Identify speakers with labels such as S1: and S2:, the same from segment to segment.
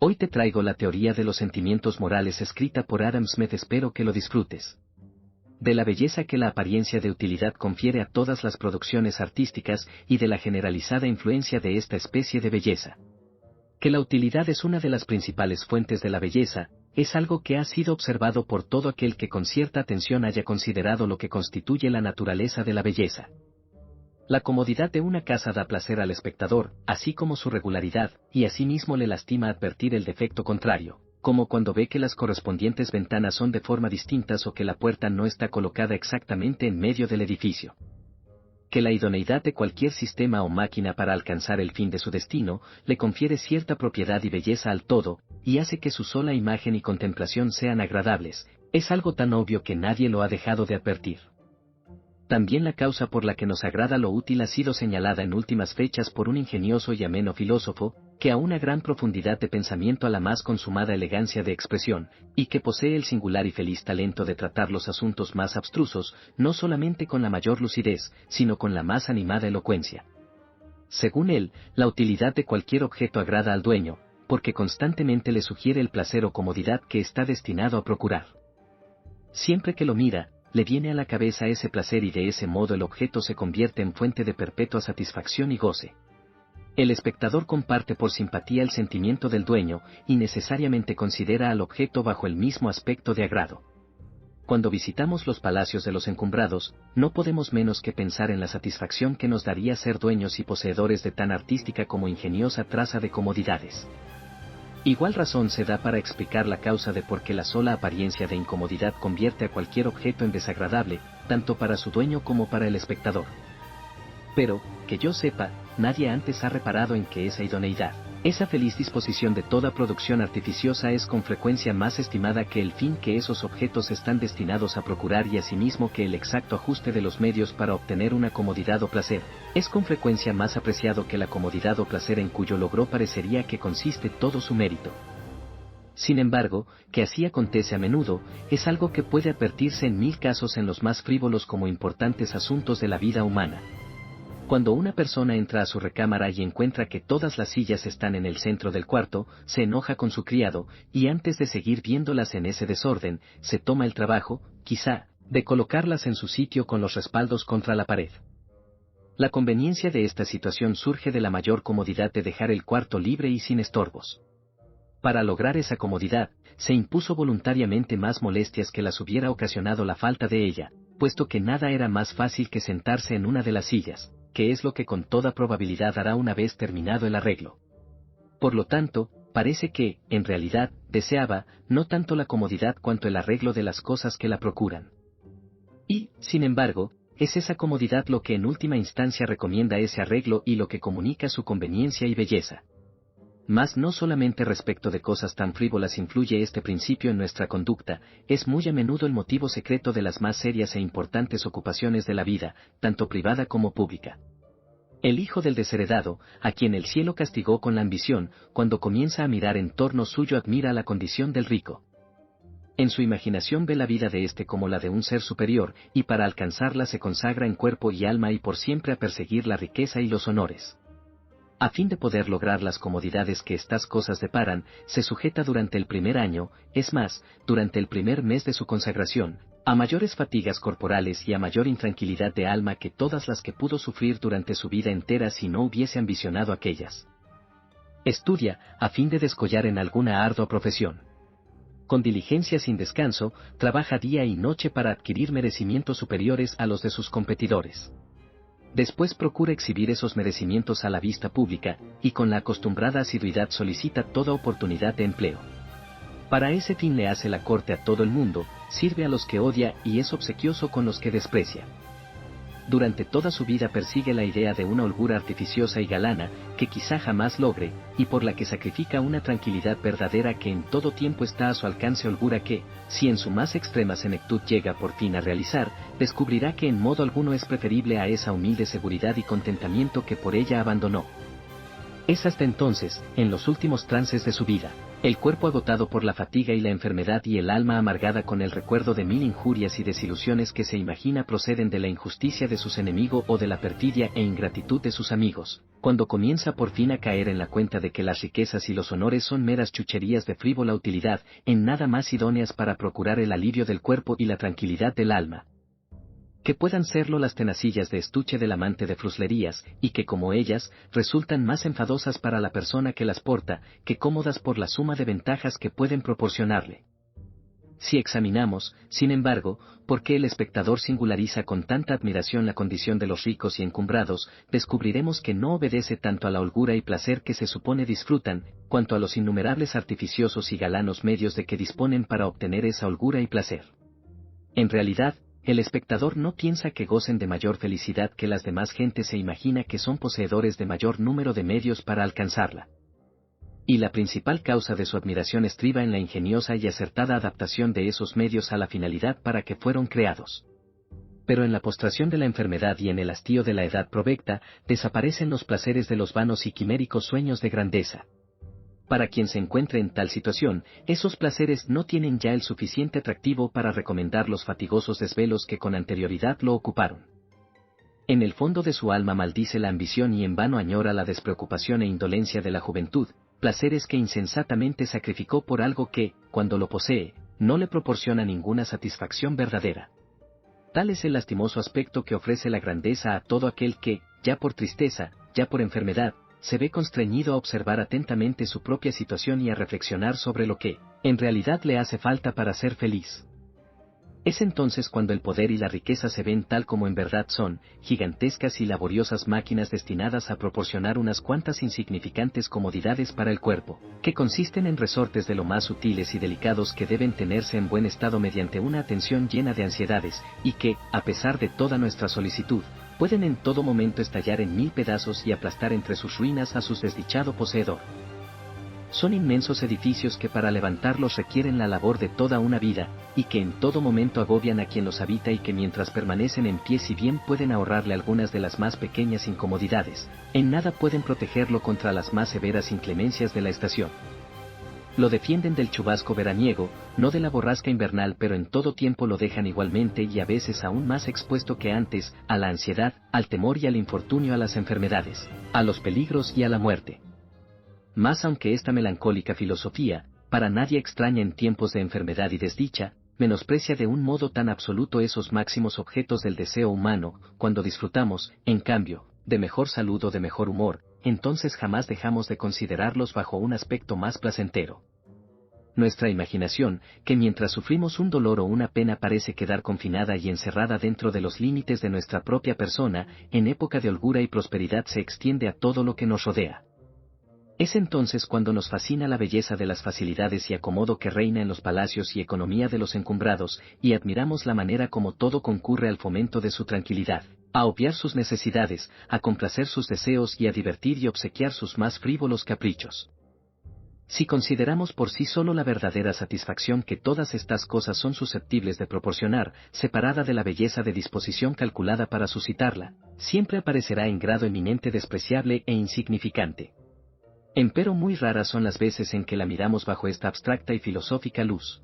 S1: Hoy te traigo la teoría de los sentimientos morales escrita por Adam Smith, espero que lo disfrutes. De la belleza que la apariencia de utilidad confiere a todas las producciones artísticas y de la generalizada influencia de esta especie de belleza. Que la utilidad es una de las principales fuentes de la belleza, es algo que ha sido observado por todo aquel que con cierta atención haya considerado lo que constituye la naturaleza de la belleza. La comodidad de una casa da placer al espectador, así como su regularidad, y asimismo le lastima advertir el defecto contrario, como cuando ve que las correspondientes ventanas son de forma distintas o que la puerta no está colocada exactamente en medio del edificio. Que la idoneidad de cualquier sistema o máquina para alcanzar el fin de su destino, le confiere cierta propiedad y belleza al todo, y hace que su sola imagen y contemplación sean agradables, es algo tan obvio que nadie lo ha dejado de advertir. También la causa por la que nos agrada lo útil ha sido señalada en últimas fechas por un ingenioso y ameno filósofo, que a una gran profundidad de pensamiento a la más consumada elegancia de expresión, y que posee el singular y feliz talento de tratar los asuntos más abstrusos, no solamente con la mayor lucidez, sino con la más animada elocuencia. Según él, la utilidad de cualquier objeto agrada al dueño, porque constantemente le sugiere el placer o comodidad que está destinado a procurar. Siempre que lo mira, le viene a la cabeza ese placer y de ese modo el objeto se convierte en fuente de perpetua satisfacción y goce. El espectador comparte por simpatía el sentimiento del dueño y necesariamente considera al objeto bajo el mismo aspecto de agrado. Cuando visitamos los palacios de los encumbrados, no podemos menos que pensar en la satisfacción que nos daría ser dueños y poseedores de tan artística como ingeniosa traza de comodidades. Igual razón se da para explicar la causa de por qué la sola apariencia de incomodidad convierte a cualquier objeto en desagradable, tanto para su dueño como para el espectador. Pero, que yo sepa, nadie antes ha reparado en que esa idoneidad, esa feliz disposición de toda producción artificiosa es con frecuencia más estimada que el fin que esos objetos están destinados a procurar y asimismo que el exacto ajuste de los medios para obtener una comodidad o placer, es con frecuencia más apreciado que la comodidad o placer en cuyo logro parecería que consiste todo su mérito. Sin embargo, que así acontece a menudo, es algo que puede advertirse en 1000 casos en los más frívolos como importantes asuntos de la vida humana. Cuando una persona entra a su recámara y encuentra que todas las sillas están en el centro del cuarto, se enoja con su criado, y antes de seguir viéndolas en ese desorden, se toma el trabajo, quizá, de colocarlas en su sitio con los respaldos contra la pared. La conveniencia de esta situación surge de la mayor comodidad de dejar el cuarto libre y sin estorbos. Para lograr esa comodidad, se impuso voluntariamente más molestias que las hubiera ocasionado la falta de ella, puesto que nada era más fácil que sentarse en una de las sillas, que es lo que con toda probabilidad hará una vez terminado el arreglo. Por lo tanto, parece que, en realidad, deseaba, no tanto la comodidad cuanto el arreglo de las cosas que la procuran. Y, sin embargo, es esa comodidad lo que en última instancia recomienda ese arreglo y lo que comunica su conveniencia y belleza. Mas no solamente respecto de cosas tan frívolas influye este principio en nuestra conducta, es muy a menudo el motivo secreto de las más serias e importantes ocupaciones de la vida, tanto privada como pública. El hijo del desheredado, a quien el cielo castigó con la ambición, cuando comienza a mirar en torno suyo admira la condición del rico. En su imaginación ve la vida de éste como la de un ser superior, y para alcanzarla se consagra en cuerpo y alma y por siempre a perseguir la riqueza y los honores. A fin de poder lograr las comodidades que estas cosas deparan, se sujeta durante el primer año, es más, durante el primer mes de su consagración, a mayores fatigas corporales y a mayor intranquilidad de alma que todas las que pudo sufrir durante su vida entera si no hubiese ambicionado aquellas. Estudia, a fin de descollar en alguna ardua profesión. Con diligencia sin descanso, trabaja día y noche para adquirir merecimientos superiores a los de sus competidores. Después procura exhibir esos merecimientos a la vista pública, y con la acostumbrada asiduidad solicita toda oportunidad de empleo. Para ese fin le hace la corte a todo el mundo, sirve a los que odia y es obsequioso con los que desprecia. Durante toda su vida persigue la idea de una holgura artificiosa y galana, que quizá jamás logre, y por la que sacrifica una tranquilidad verdadera que en todo tiempo está a su alcance, holgura que, si en su más extrema senectud llega por fin a realizar, descubrirá que en modo alguno es preferible a esa humilde seguridad y contentamiento que por ella abandonó. Es hasta entonces, en los últimos trances de su vida, El cuerpo agotado por la fatiga y la enfermedad y el alma amargada con el recuerdo de mil injurias y desilusiones que se imagina proceden de la injusticia de sus enemigos o de la perfidia e ingratitud de sus amigos, cuando comienza por fin a caer en la cuenta de que las riquezas y los honores son meras chucherías de frívola utilidad, en nada más idóneas para procurar el alivio del cuerpo y la tranquilidad del alma, que puedan serlo las tenacillas de estuche del amante de fruslerías, y que como ellas, resultan más enfadosas para la persona que las porta, que cómodas por la suma de ventajas que pueden proporcionarle. Si examinamos, sin embargo, por qué el espectador singulariza con tanta admiración la condición de los ricos y encumbrados, descubriremos que no obedece tanto a la holgura y placer que se supone disfrutan, cuanto a los innumerables artificiosos y galanos medios de que disponen para obtener esa holgura y placer. En realidad, el espectador no piensa que gocen de mayor felicidad que las demás gentes, se imagina que son poseedores de mayor número de medios para alcanzarla. Y la principal causa de su admiración estriba en la ingeniosa y acertada adaptación de esos medios a la finalidad para que fueron creados. Pero en la postración de la enfermedad y en el hastío de la edad provecta, desaparecen los placeres de los vanos y quiméricos sueños de grandeza. Para quien se encuentre en tal situación, esos placeres no tienen ya el suficiente atractivo para recomendar los fatigosos desvelos que con anterioridad lo ocuparon. En el fondo de su alma maldice la ambición y en vano añora la despreocupación e indolencia de la juventud, placeres que insensatamente sacrificó por algo que, cuando lo posee, no le proporciona ninguna satisfacción verdadera. Tal es el lastimoso aspecto que ofrece la grandeza a todo aquel que, ya por tristeza, ya por enfermedad, se ve constreñido a observar atentamente su propia situación y a reflexionar sobre lo que, en realidad, le hace falta para ser feliz. Es entonces cuando el poder y la riqueza se ven tal como en verdad son, gigantescas y laboriosas máquinas destinadas a proporcionar unas cuantas insignificantes comodidades para el cuerpo, que consisten en resortes de lo más sutiles y delicados que deben tenerse en buen estado mediante una atención llena de ansiedades, y que, a pesar de toda nuestra solicitud, pueden en todo momento estallar en mil pedazos y aplastar entre sus ruinas a su desdichado poseedor. Son inmensos edificios que para levantarlos requieren la labor de toda una vida, y que en todo momento agobian a quien los habita y que mientras permanecen en pie, si bien pueden ahorrarle algunas de las más pequeñas incomodidades, en nada pueden protegerlo contra las más severas inclemencias de la estación. Lo defienden del chubasco veraniego, no de la borrasca invernal, pero en todo tiempo lo dejan igualmente y a veces aún más expuesto que antes, a la ansiedad, al temor y al infortunio, a las enfermedades, a los peligros y a la muerte. Mas aunque esta melancólica filosofía, para nadie extraña en tiempos de enfermedad y desdicha, menosprecia de un modo tan absoluto esos máximos objetos del deseo humano, cuando disfrutamos, en cambio, de mejor salud o de mejor humor, entonces jamás dejamos de considerarlos bajo un aspecto más placentero. Nuestra imaginación, que mientras sufrimos un dolor o una pena parece quedar confinada y encerrada dentro de los límites de nuestra propia persona, en época de holgura y prosperidad se extiende a todo lo que nos rodea. Es entonces cuando nos fascina la belleza de las facilidades y acomodo que reina en los palacios y economía de los encumbrados, y admiramos la manera como todo concurre al fomento de su tranquilidad, a obviar sus necesidades, a complacer sus deseos y a divertir y obsequiar sus más frívolos caprichos. Si consideramos por sí solo la verdadera satisfacción que todas estas cosas son susceptibles de proporcionar, separada de la belleza de disposición calculada para suscitarla, siempre aparecerá en grado eminente despreciable e insignificante. Empero muy raras son las veces en que la miramos bajo esta abstracta y filosófica luz.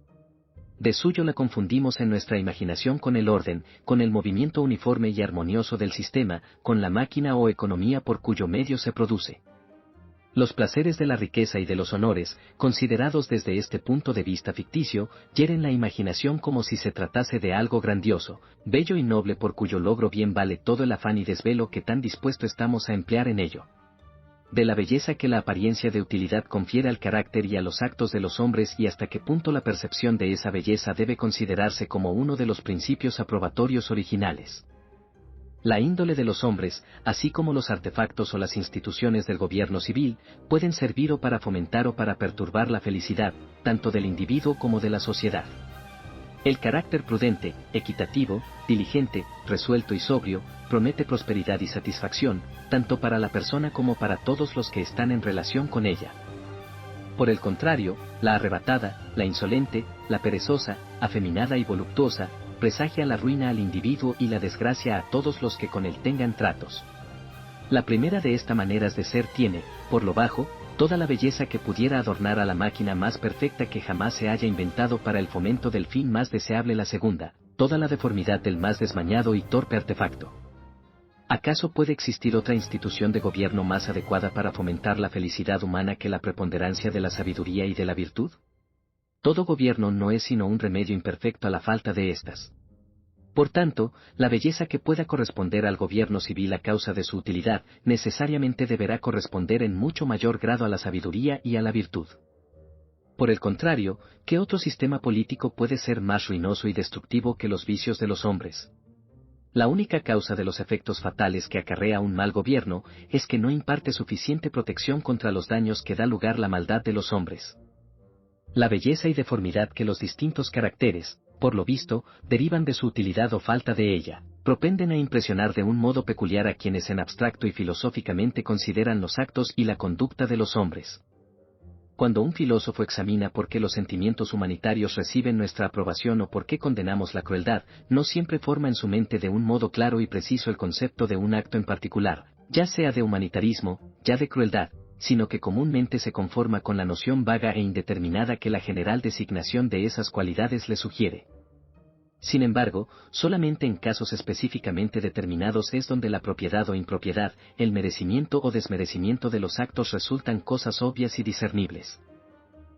S1: De suyo la confundimos en nuestra imaginación con el orden, con el movimiento uniforme y armonioso del sistema, con la máquina o economía por cuyo medio se produce. Los placeres de la riqueza y de los honores, considerados desde este punto de vista ficticio, hieren la imaginación como si se tratase de algo grandioso, bello y noble, por cuyo logro bien vale todo el afán y desvelo que tan dispuesto estamos a emplear en ello. De la belleza que la apariencia de utilidad confiere al carácter y a los actos de los hombres, y hasta qué punto la percepción de esa belleza debe considerarse como uno de los principios aprobatorios originales. La índole de los hombres, así como los artefactos o las instituciones del gobierno civil, pueden servir o para fomentar o para perturbar la felicidad, tanto del individuo como de la sociedad. El carácter prudente, equitativo, diligente, resuelto y sobrio, promete prosperidad y satisfacción, tanto para la persona como para todos los que están en relación con ella. Por el contrario, la arrebatada, la insolente, la perezosa, afeminada y voluptuosa, presagia la ruina al individuo y la desgracia a todos los que con él tengan tratos. La primera de estas maneras de ser tiene, por lo bajo, toda la belleza que pudiera adornar a la máquina más perfecta que jamás se haya inventado para el fomento del fin más deseable la segunda, toda la deformidad del más desmañado y torpe artefacto. ¿Acaso puede existir otra institución de gobierno más adecuada para fomentar la felicidad humana que la preponderancia de la sabiduría y de la virtud? Todo gobierno no es sino un remedio imperfecto a la falta de estas. Por tanto, la belleza que pueda corresponder al gobierno civil a causa de su utilidad, necesariamente deberá corresponder en mucho mayor grado a la sabiduría y a la virtud. Por el contrario, ¿qué otro sistema político puede ser más ruinoso y destructivo que los vicios de los hombres? La única causa de los efectos fatales que acarrea un mal gobierno es que no imparte suficiente protección contra los daños que da lugar la maldad de los hombres. La belleza y deformidad que los distintos caracteres, por lo visto, derivan de su utilidad o falta de ella, propenden a impresionar de un modo peculiar a quienes en abstracto y filosóficamente consideran los actos y la conducta de los hombres. Cuando un filósofo examina por qué los sentimientos humanitarios reciben nuestra aprobación o por qué condenamos la crueldad, no siempre forma en su mente de un modo claro y preciso el concepto de un acto en particular, ya sea de humanitarismo, ya de crueldad, sino que comúnmente se conforma con la noción vaga e indeterminada que la general designación de esas cualidades le sugiere. Sin embargo, solamente en casos específicamente determinados es donde la propiedad o impropiedad, el merecimiento o desmerecimiento de los actos resultan cosas obvias y discernibles.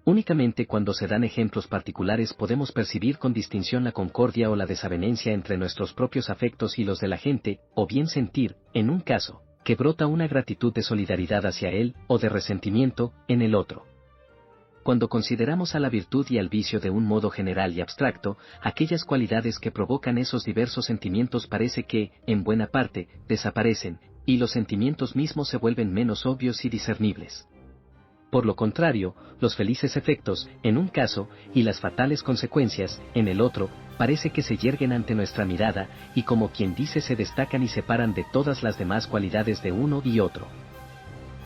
S1: Únicamente cuando se dan ejemplos particulares podemos percibir con distinción la concordia o la desavenencia entre nuestros propios afectos y los de la gente, o bien sentir, en un caso, que brota una gratitud de solidaridad hacia él, o de resentimiento, en el otro. Cuando consideramos a la virtud y al vicio de un modo general y abstracto, aquellas cualidades que provocan esos diversos sentimientos parece que, en buena parte, desaparecen, y los sentimientos mismos se vuelven menos obvios y discernibles. Por lo contrario, los felices efectos, en un caso, y las fatales consecuencias, en el otro, parece que se yerguen ante nuestra mirada, y como quien dice se destacan y separan de todas las demás cualidades de uno y otro.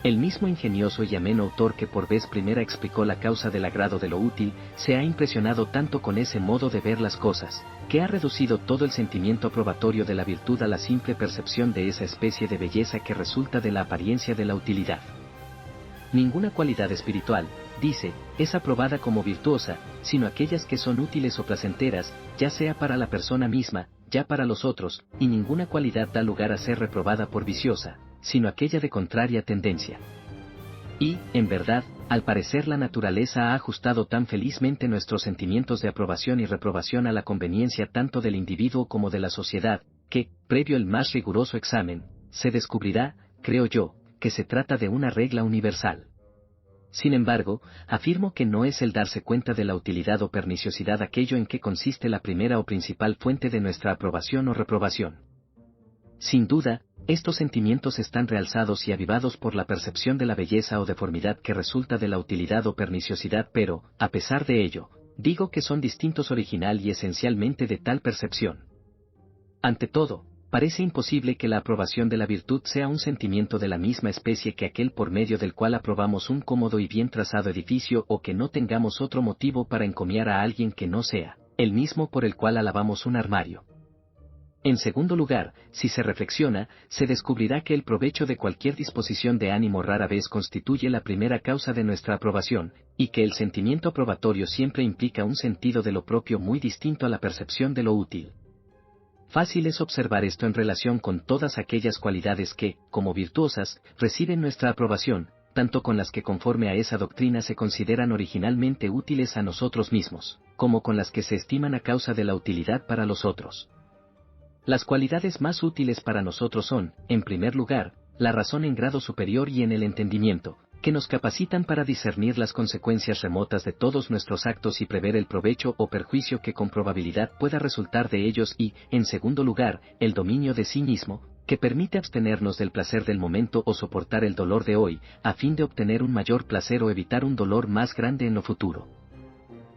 S1: El mismo ingenioso y ameno autor que por vez primera explicó la causa del agrado de lo útil, se ha impresionado tanto con ese modo de ver las cosas, que ha reducido todo el sentimiento aprobatorio de la virtud a la simple percepción de esa especie de belleza que resulta de la apariencia de la utilidad. Ninguna cualidad espiritual, dice, es aprobada como virtuosa, sino aquellas que son útiles o placenteras, ya sea para la persona misma, ya para los otros, y ninguna cualidad da lugar a ser reprobada por viciosa, sino aquella de contraria tendencia. Y, en verdad, al parecer la naturaleza ha ajustado tan felizmente nuestros sentimientos de aprobación y reprobación a la conveniencia tanto del individuo como de la sociedad, que, previo el más riguroso examen, se descubrirá, creo yo, que se trata de una regla universal. Sin embargo, afirmo que no es el darse cuenta de la utilidad o perniciosidad aquello en que consiste la primera o principal fuente de nuestra aprobación o reprobación. Sin duda, estos sentimientos están realzados y avivados por la percepción de la belleza o deformidad que resulta de la utilidad o perniciosidad, pero, a pesar de ello, digo que son distintos original y esencialmente de tal percepción. Ante todo, parece imposible que la aprobación de la virtud sea un sentimiento de la misma especie que aquel por medio del cual aprobamos un cómodo y bien trazado edificio o que no tengamos otro motivo para encomiar a alguien que no sea el mismo por el cual alabamos un armario. En segundo lugar, si se reflexiona, se descubrirá que el provecho de cualquier disposición de ánimo rara vez constituye la primera causa de nuestra aprobación, y que el sentimiento aprobatorio siempre implica un sentido de lo propio muy distinto a la percepción de lo útil. Fácil es observar esto en relación con todas aquellas cualidades que, como virtuosas, reciben nuestra aprobación, tanto con las que conforme a esa doctrina se consideran originalmente útiles a nosotros mismos, como con las que se estiman a causa de la utilidad para los otros. Las cualidades más útiles para nosotros son, en primer lugar, la razón en grado superior y en el entendimiento, que nos capacitan para discernir las consecuencias remotas de todos nuestros actos y prever el provecho o perjuicio que con probabilidad pueda resultar de ellos y, en segundo lugar, el dominio de sí mismo, que permite abstenernos del placer del momento o soportar el dolor de hoy, a fin de obtener un mayor placer o evitar un dolor más grande en lo futuro.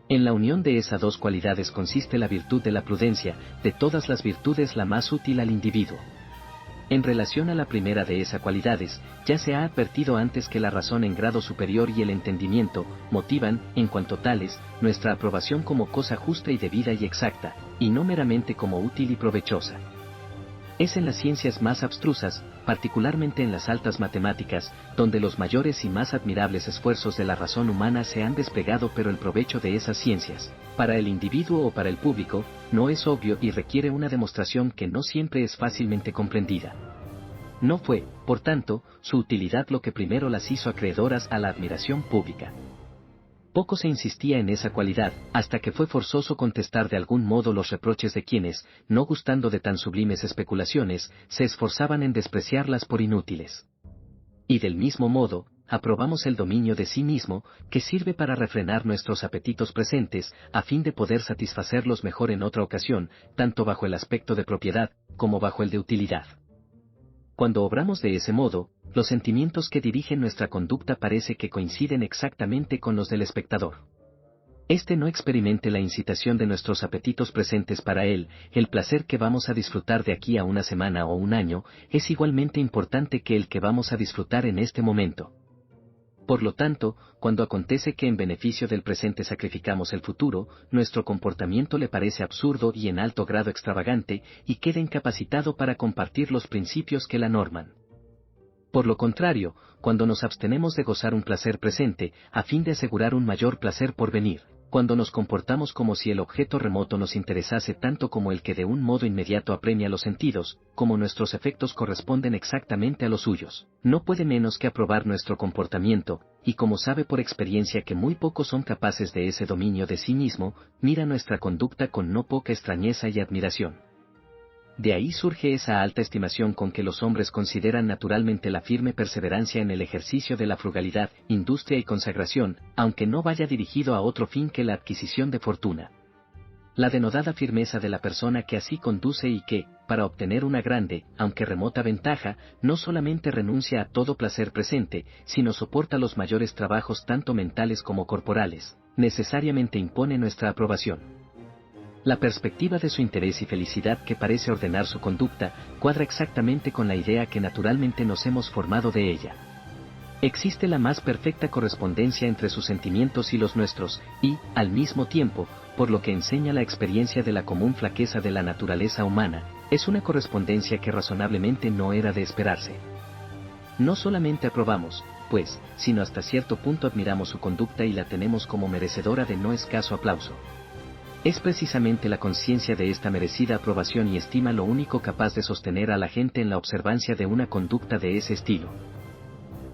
S1: En la unión de esas dos cualidades consiste la virtud de la prudencia, de todas las virtudes la más útil al individuo. En relación a la primera de esas cualidades, ya se ha advertido antes que la razón en grado superior y el entendimiento, motivan, en cuanto tales, nuestra aprobación como cosa justa y debida y exacta, y no meramente como útil y provechosa. Es en las ciencias más abstrusas, particularmente en las altas matemáticas, donde los mayores y más admirables esfuerzos de la razón humana se han desplegado, pero el provecho de esas ciencias, para el individuo o para el público, no es obvio y requiere una demostración que no siempre es fácilmente comprendida. No fue, por tanto, su utilidad lo que primero las hizo acreedoras a la admiración pública. Poco se insistía en esa cualidad, hasta que fue forzoso contestar de algún modo los reproches de quienes, no gustando de tan sublimes especulaciones, se esforzaban en despreciarlas por inútiles. Y del mismo modo, aprobamos el dominio de sí mismo, que sirve para refrenar nuestros apetitos presentes, a fin de poder satisfacerlos mejor en otra ocasión, tanto bajo el aspecto de propiedad, como bajo el de utilidad. Cuando obramos de ese modo, los sentimientos que dirigen nuestra conducta parece que coinciden exactamente con los del espectador. Este no experimente la incitación de nuestros apetitos presentes para él, el placer que vamos a disfrutar de aquí a una semana o un año, es igualmente importante que el que vamos a disfrutar en este momento. Por lo tanto, cuando acontece que en beneficio del presente sacrificamos el futuro, nuestro comportamiento le parece absurdo y en alto grado extravagante, y queda incapacitado para compartir los principios que la norman. Por lo contrario, cuando nos abstenemos de gozar un placer presente, a fin de asegurar un mayor placer por venir, cuando nos comportamos como si el objeto remoto nos interesase tanto como el que de un modo inmediato apremia los sentidos, como nuestros efectos corresponden exactamente a los suyos, no puede menos que aprobar nuestro comportamiento, y como sabe por experiencia que muy pocos son capaces de ese dominio de sí mismo, mira nuestra conducta con no poca extrañeza y admiración. De ahí surge esa alta estimación con que los hombres consideran naturalmente la firme perseverancia en el ejercicio de la frugalidad, industria y consagración, aunque no vaya dirigido a otro fin que la adquisición de fortuna. La denodada firmeza de la persona que así conduce y que, para obtener una grande, aunque remota ventaja, no solamente renuncia a todo placer presente, sino soporta los mayores trabajos tanto mentales como corporales, necesariamente impone nuestra aprobación. La perspectiva de su interés y felicidad que parece ordenar su conducta, cuadra exactamente con la idea que naturalmente nos hemos formado de ella. Existe la más perfecta correspondencia entre sus sentimientos y los nuestros, y, al mismo tiempo, por lo que enseña la experiencia de la común flaqueza de la naturaleza humana, es una correspondencia que razonablemente no era de esperarse. No solamente aprobamos, pues, sino hasta cierto punto admiramos su conducta y la tenemos como merecedora de no escaso aplauso. Es precisamente la conciencia de esta merecida aprobación y estima lo único capaz de sostener a la gente en la observancia de una conducta de ese estilo.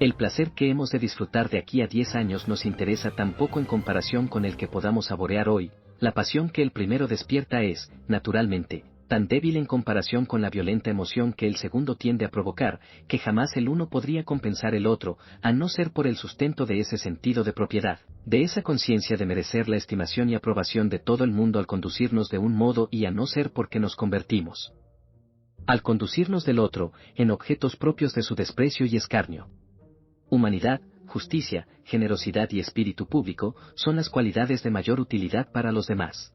S1: El placer que hemos de disfrutar de aquí a 10 años nos interesa tan poco en comparación con el que podamos saborear hoy, la pasión que el primero despierta es, naturalmente, tan débil en comparación con la violenta emoción que el segundo tiende a provocar, que jamás el uno podría compensar el otro, a no ser por el sustento de ese sentido de propiedad, de esa conciencia de merecer la estimación y aprobación de todo el mundo al conducirnos de un modo y a no ser porque nos convertimos, al conducirnos del otro, en objetos propios de su desprecio y escarnio. Humanidad, justicia, generosidad y espíritu público son las cualidades de mayor utilidad para los demás.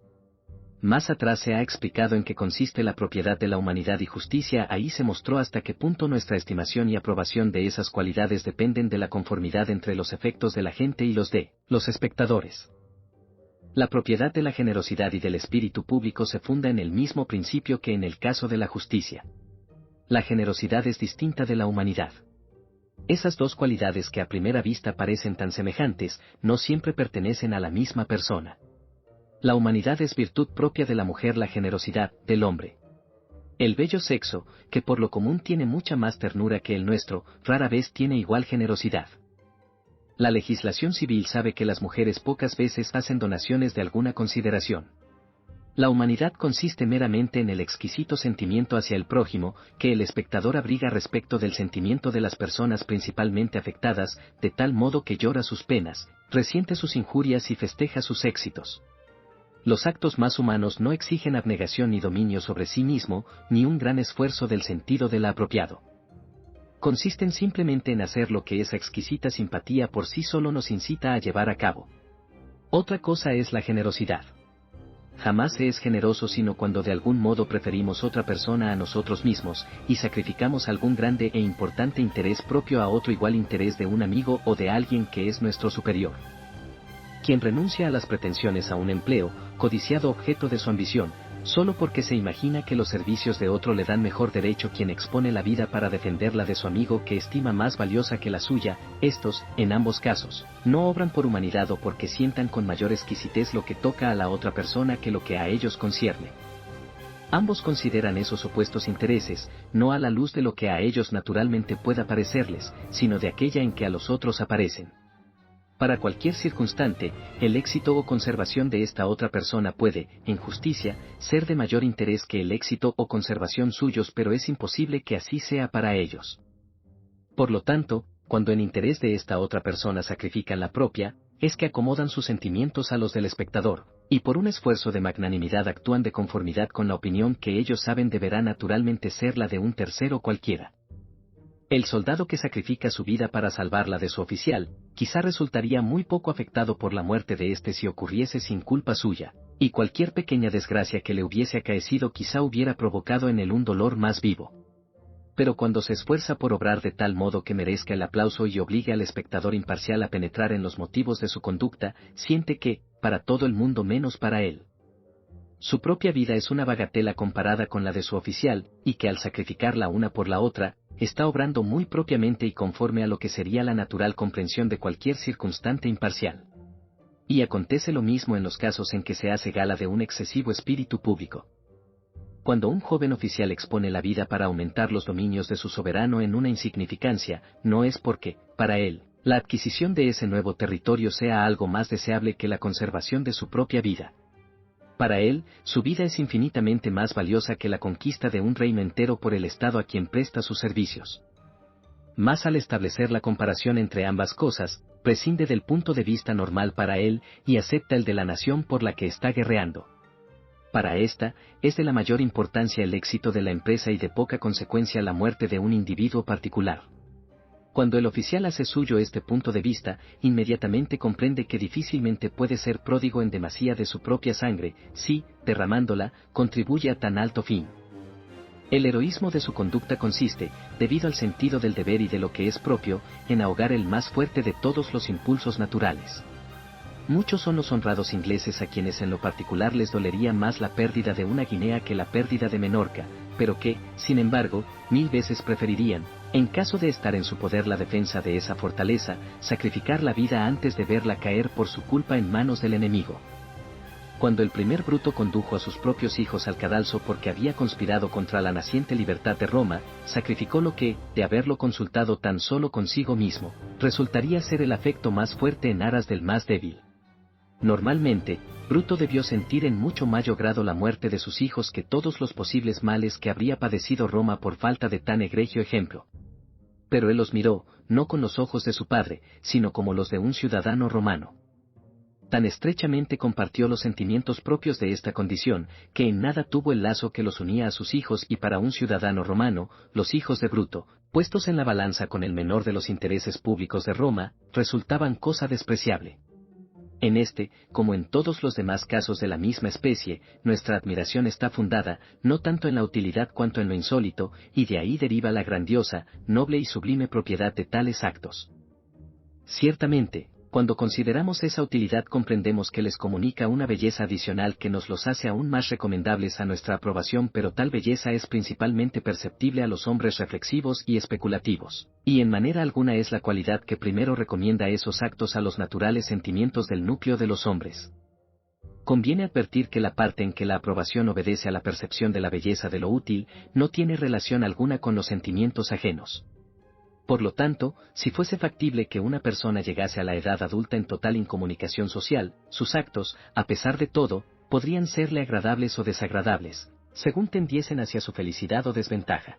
S1: Más atrás se ha explicado en qué consiste la propiedad de la humanidad y justicia, ahí se mostró hasta qué punto nuestra estimación y aprobación de esas cualidades dependen de la conformidad entre los efectos de la gente y los de los espectadores. La propiedad de la generosidad y del espíritu público se funda en el mismo principio que en el caso de la justicia. La generosidad es distinta de la humanidad. Esas dos cualidades que a primera vista parecen tan semejantes, no siempre pertenecen a la misma persona. La humanidad es virtud propia de la mujer, la generosidad, del hombre. El bello sexo, que por lo común tiene mucha más ternura que el nuestro, rara vez tiene igual generosidad. La legislación civil sabe que las mujeres pocas veces hacen donaciones de alguna consideración. La humanidad consiste meramente en el exquisito sentimiento hacia el prójimo, que el espectador abriga respecto del sentimiento de las personas principalmente afectadas, de tal modo que llora sus penas, resiente sus injurias y festeja sus éxitos. Los actos más humanos no exigen abnegación ni dominio sobre sí mismo, ni un gran esfuerzo del sentido de la apropiado. Consisten simplemente en hacer lo que esa exquisita simpatía por sí solo nos incita a llevar a cabo. Otra cosa es la generosidad. Jamás se es generoso sino cuando de algún modo preferimos otra persona a nosotros mismos, y sacrificamos algún grande e importante interés propio a otro igual interés de un amigo o de alguien que es nuestro superior. Quien renuncia a las pretensiones a un empleo, codiciado objeto de su ambición, solo porque se imagina que los servicios de otro le dan mejor derecho. Quien expone la vida para defenderla de su amigo que estima más valiosa que la suya, estos, en ambos casos, no obran por humanidad o porque sientan con mayor exquisitez lo que toca a la otra persona que lo que a ellos concierne. Ambos consideran esos opuestos intereses, no a la luz de lo que a ellos naturalmente pueda parecerles, sino de aquella en que a los otros aparecen. Para cualquier circunstante, el éxito o conservación de esta otra persona puede, en justicia, ser de mayor interés que el éxito o conservación suyos, pero es imposible que así sea para ellos. Por lo tanto, cuando en interés de esta otra persona sacrifican la propia, es que acomodan sus sentimientos a los del espectador, y por un esfuerzo de magnanimidad actúan de conformidad con la opinión que ellos saben deberá naturalmente ser la de un tercero cualquiera. El soldado que sacrifica su vida para salvarla de su oficial, quizá resultaría muy poco afectado por la muerte de éste si ocurriese sin culpa suya, y cualquier pequeña desgracia que le hubiese acaecido quizá hubiera provocado en él un dolor más vivo. Pero cuando se esfuerza por obrar de tal modo que merezca el aplauso y obligue al espectador imparcial a penetrar en los motivos de su conducta, siente que, para todo el mundo menos para él, su propia vida es una bagatela comparada con la de su oficial, y que al sacrificarla una por la otra, está obrando muy propiamente y conforme a lo que sería la natural comprensión de cualquier circunstante imparcial. Y acontece lo mismo en los casos en que se hace gala de un excesivo espíritu público. Cuando un joven oficial expone la vida para aumentar los dominios de su soberano en una insignificancia, no es porque, para él, la adquisición de ese nuevo territorio sea algo más deseable que la conservación de su propia vida. Para él, su vida es infinitamente más valiosa que la conquista de un reino entero por el Estado a quien presta sus servicios. Mas al establecer la comparación entre ambas cosas, prescinde del punto de vista normal para él y acepta el de la nación por la que está guerreando. Para esta, es de la mayor importancia el éxito de la empresa y de poca consecuencia la muerte de un individuo particular. Cuando el oficial hace suyo este punto de vista, inmediatamente comprende que difícilmente puede ser pródigo en demasía de su propia sangre, si, derramándola, contribuye a tan alto fin. El heroísmo de su conducta consiste, debido al sentido del deber y de lo que es propio, en ahogar el más fuerte de todos los impulsos naturales. Muchos son los honrados ingleses a quienes en lo particular les dolería más la pérdida de una Guinea que la pérdida de Menorca, pero que, sin embargo, 1000 veces preferirían, en caso de estar en su poder la defensa de esa fortaleza, sacrificar la vida antes de verla caer por su culpa en manos del enemigo. Cuando el primer Bruto condujo a sus propios hijos al cadalso porque había conspirado contra la naciente libertad de Roma, sacrificó lo que, de haberlo consultado tan solo consigo mismo, resultaría ser el afecto más fuerte en aras del más débil. Normalmente, Bruto debió sentir en mucho mayor grado la muerte de sus hijos que todos los posibles males que habría padecido Roma por falta de tan egregio ejemplo. Pero él los miró, no con los ojos de su padre, sino como los de un ciudadano romano. Tan estrechamente compartió los sentimientos propios de esta condición, que en nada tuvo el lazo que los unía a sus hijos y para un ciudadano romano, los hijos de Bruto, puestos en la balanza con el menor de los intereses públicos de Roma, resultaban cosa despreciable. En este, como en todos los demás casos de la misma especie, nuestra admiración está fundada, no tanto en la utilidad cuanto en lo insólito, y de ahí deriva la grandiosa, noble y sublime propiedad de tales actos. Ciertamente, cuando consideramos esa utilidad comprendemos que les comunica una belleza adicional que nos los hace aún más recomendables a nuestra aprobación, pero tal belleza es principalmente perceptible a los hombres reflexivos y especulativos, y en manera alguna es la cualidad que primero recomienda esos actos a los naturales sentimientos del núcleo de los hombres. Conviene advertir que la parte en que la aprobación obedece a la percepción de la belleza de lo útil, no tiene relación alguna con los sentimientos ajenos. Por lo tanto, si fuese factible que una persona llegase a la edad adulta en total incomunicación social, sus actos, a pesar de todo, podrían serle agradables o desagradables, según tendiesen hacia su felicidad o desventaja.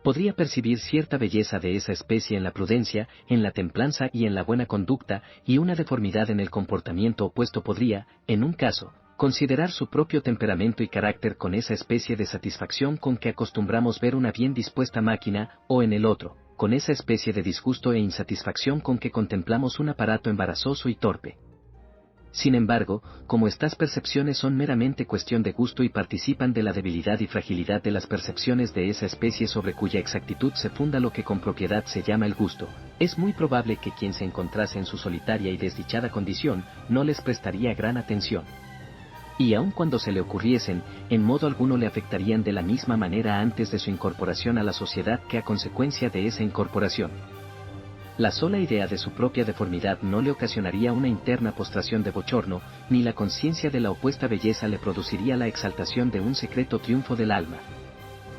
S1: Podría percibir cierta belleza de esa especie en la prudencia, en la templanza y en la buena conducta, y una deformidad en el comportamiento opuesto podría, en un caso, considerar su propio temperamento y carácter con esa especie de satisfacción con que acostumbramos ver una bien dispuesta máquina, o en el otro, con esa especie de disgusto e insatisfacción con que contemplamos un aparato embarazoso y torpe. Sin embargo, como estas percepciones son meramente cuestión de gusto y participan de la debilidad y fragilidad de las percepciones de esa especie sobre cuya exactitud se funda lo que con propiedad se llama el gusto, es muy probable que quien se encontrase en su solitaria y desdichada condición, no les prestaría gran atención. Y aun cuando se le ocurriesen, en modo alguno le afectarían de la misma manera antes de su incorporación a la sociedad que a consecuencia de esa incorporación. La sola idea de su propia deformidad no le ocasionaría una interna postración de bochorno, ni la conciencia de la opuesta belleza le produciría la exaltación de un secreto triunfo del alma.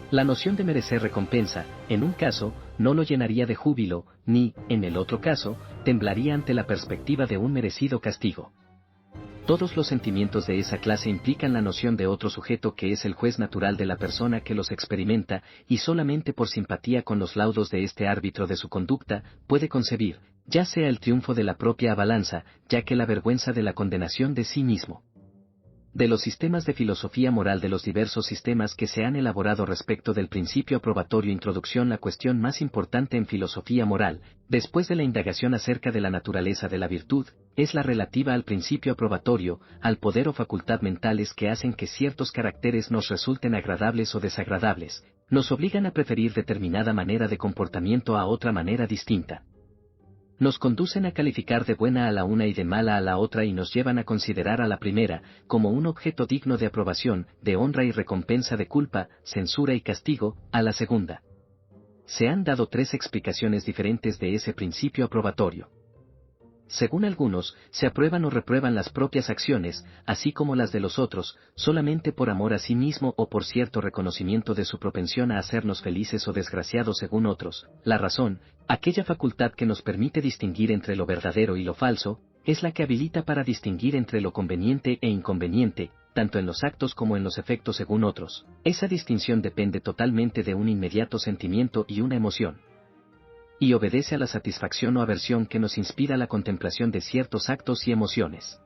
S1: La noción de merecer recompensa, en un caso, no lo llenaría de júbilo, ni, en el otro caso, temblaría ante la perspectiva de un merecido castigo. Todos los sentimientos de esa clase implican la noción de otro sujeto que es el juez natural de la persona que los experimenta, y solamente por simpatía con los laudos de este árbitro de su conducta, puede concebir, ya sea el triunfo de la propia balanza, ya que la vergüenza de la condenación de sí mismo. De los sistemas de filosofía moral de los diversos sistemas que se han elaborado respecto del principio aprobatorio introducción la cuestión más importante en filosofía moral, después de la indagación acerca de la naturaleza de la virtud, es la relativa al principio aprobatorio, al poder o facultad mentales que hacen que ciertos caracteres nos resulten agradables o desagradables, nos obligan a preferir determinada manera de comportamiento a otra manera distinta. Nos conducen a calificar de buena a la una y de mala a la otra y nos llevan a considerar a la primera como un objeto digno de aprobación, de honra y recompensa de culpa, censura y castigo, a la segunda. Se han dado 3 explicaciones diferentes de ese principio aprobatorio. Según algunos, se aprueban o reprueban las propias acciones, así como las de los otros, solamente por amor a sí mismo o por cierto reconocimiento de su propensión a hacernos felices o desgraciados según otros. La razón, aquella facultad que nos permite distinguir entre lo verdadero y lo falso, es la que habilita para distinguir entre lo conveniente e inconveniente, tanto en los actos como en los efectos según otros. Esa distinción depende totalmente de un inmediato sentimiento y una emoción. Y obedece a la satisfacción o aversión que nos inspira la contemplación de ciertos actos y emociones.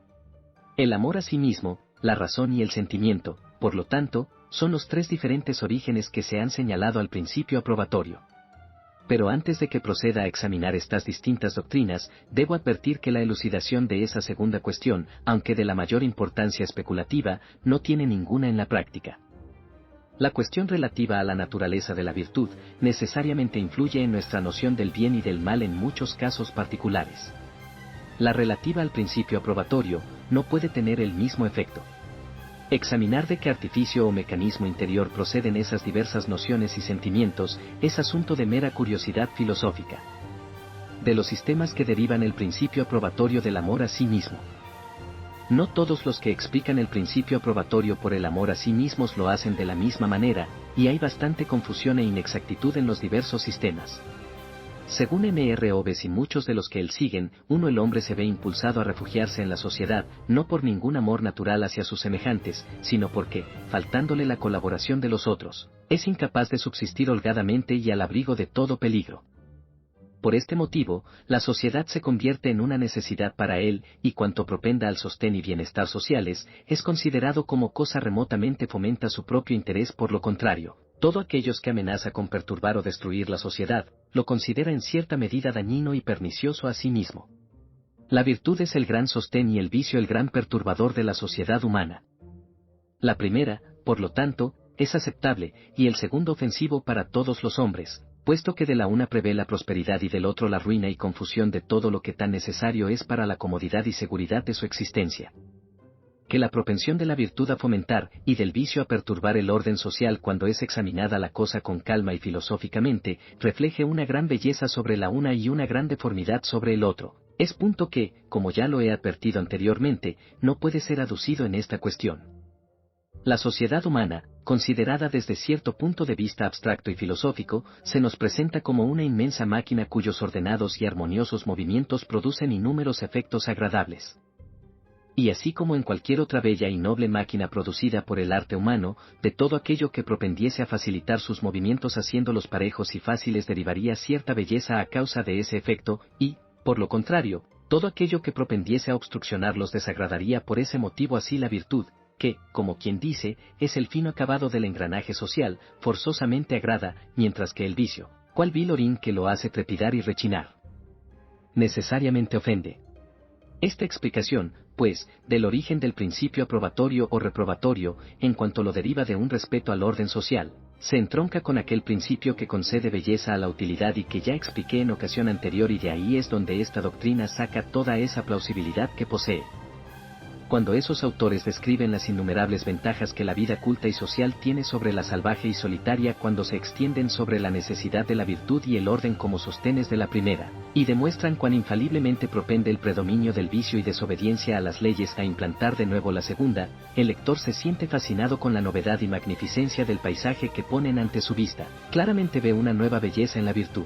S1: El amor a sí mismo, la razón y el sentimiento, por lo tanto, son los 3 diferentes orígenes que se han señalado al principio aprobatorio. Pero antes de que proceda a examinar estas distintas doctrinas, debo advertir que la elucidación de esa segunda cuestión, aunque de la mayor importancia especulativa, no tiene ninguna en la práctica. La cuestión relativa a la naturaleza de la virtud necesariamente influye en nuestra noción del bien y del mal en muchos casos particulares. La relativa al principio aprobatorio no puede tener el mismo efecto. Examinar de qué artificio o mecanismo interior proceden esas diversas nociones y sentimientos es asunto de mera curiosidad filosófica. De los sistemas que derivan el principio aprobatorio del amor a sí mismo. No todos los que explican el principio aprobatorio por el amor a sí mismos lo hacen de la misma manera, y hay bastante confusión e inexactitud en los diversos sistemas. Según M.R. Hobbes y muchos de los que él siguen, el hombre se ve impulsado a refugiarse en la sociedad, no por ningún amor natural hacia sus semejantes, sino porque, faltándole la colaboración de los otros, es incapaz de subsistir holgadamente y al abrigo de todo peligro. Por este motivo, la sociedad se convierte en una necesidad para él, y cuanto propenda al sostén y bienestar sociales, es considerado como cosa remotamente fomenta su propio interés. Por lo contrario, todo aquellos que amenaza con perturbar o destruir la sociedad, lo considera en cierta medida dañino y pernicioso a sí mismo. La virtud es el gran sostén y el vicio el gran perturbador de la sociedad humana. La primera, por lo tanto, es aceptable, y el segundo ofensivo para todos los hombres, puesto que de la una prevé la prosperidad y del otro la ruina y confusión de todo lo que tan necesario es para la comodidad y seguridad de su existencia. Que la propensión de la virtud a fomentar y del vicio a perturbar el orden social cuando es examinada la cosa con calma y filosóficamente, refleje una gran belleza sobre la una y una gran deformidad sobre el otro, es punto que, como ya lo he advertido anteriormente, no puede ser aducido en esta cuestión. La sociedad humana, considerada desde cierto punto de vista abstracto y filosófico, se nos presenta como una inmensa máquina cuyos ordenados y armoniosos movimientos producen innúmeros efectos agradables. Y así como en cualquier otra bella y noble máquina producida por el arte humano, de todo aquello que propendiese a facilitar sus movimientos haciéndolos parejos y fáciles derivaría cierta belleza a causa de ese efecto, y, por lo contrario, todo aquello que propendiese a obstruccionarlos desagradaría por ese motivo. Así la virtud, que, como quien dice, es el fino acabado del engranaje social, forzosamente agrada, mientras que el vicio, cual vil orín que lo hace trepidar y rechinar, necesariamente ofende. Esta explicación, pues, del origen del principio aprobatorio o reprobatorio, en cuanto lo deriva de un respeto al orden social, se entronca con aquel principio que concede belleza a la utilidad y que ya expliqué en ocasión anterior, y de ahí es donde esta doctrina saca toda esa plausibilidad que posee. Cuando esos autores describen las innumerables ventajas que la vida culta y social tiene sobre la salvaje y solitaria, cuando se extienden sobre la necesidad de la virtud y el orden como sostenes de la primera, y demuestran cuán infaliblemente propende el predominio del vicio y desobediencia a las leyes a implantar de nuevo la segunda, el lector se siente fascinado con la novedad y magnificencia del paisaje que ponen ante su vista. Claramente ve una nueva belleza en la virtud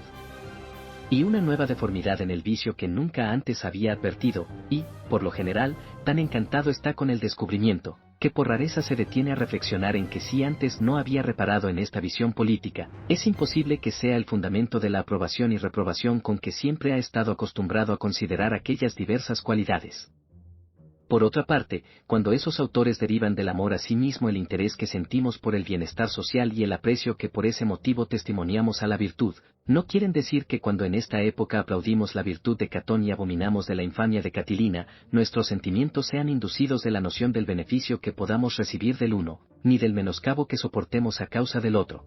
S1: y una nueva deformidad en el vicio que nunca antes había advertido, y, por lo general, tan encantado está con el descubrimiento, que por rareza se detiene a reflexionar en que si antes no había reparado en esta visión política, es imposible que sea el fundamento de la aprobación y reprobación con que siempre ha estado acostumbrado a considerar aquellas diversas cualidades. Por otra parte, cuando esos autores derivan del amor a sí mismo el interés que sentimos por el bienestar social y el aprecio que por ese motivo testimoniamos a la virtud, no quieren decir que cuando en esta época aplaudimos la virtud de Catón y abominamos de la infamia de Catilina, nuestros sentimientos sean inducidos de la noción del beneficio que podamos recibir del uno, ni del menoscabo que soportemos a causa del otro.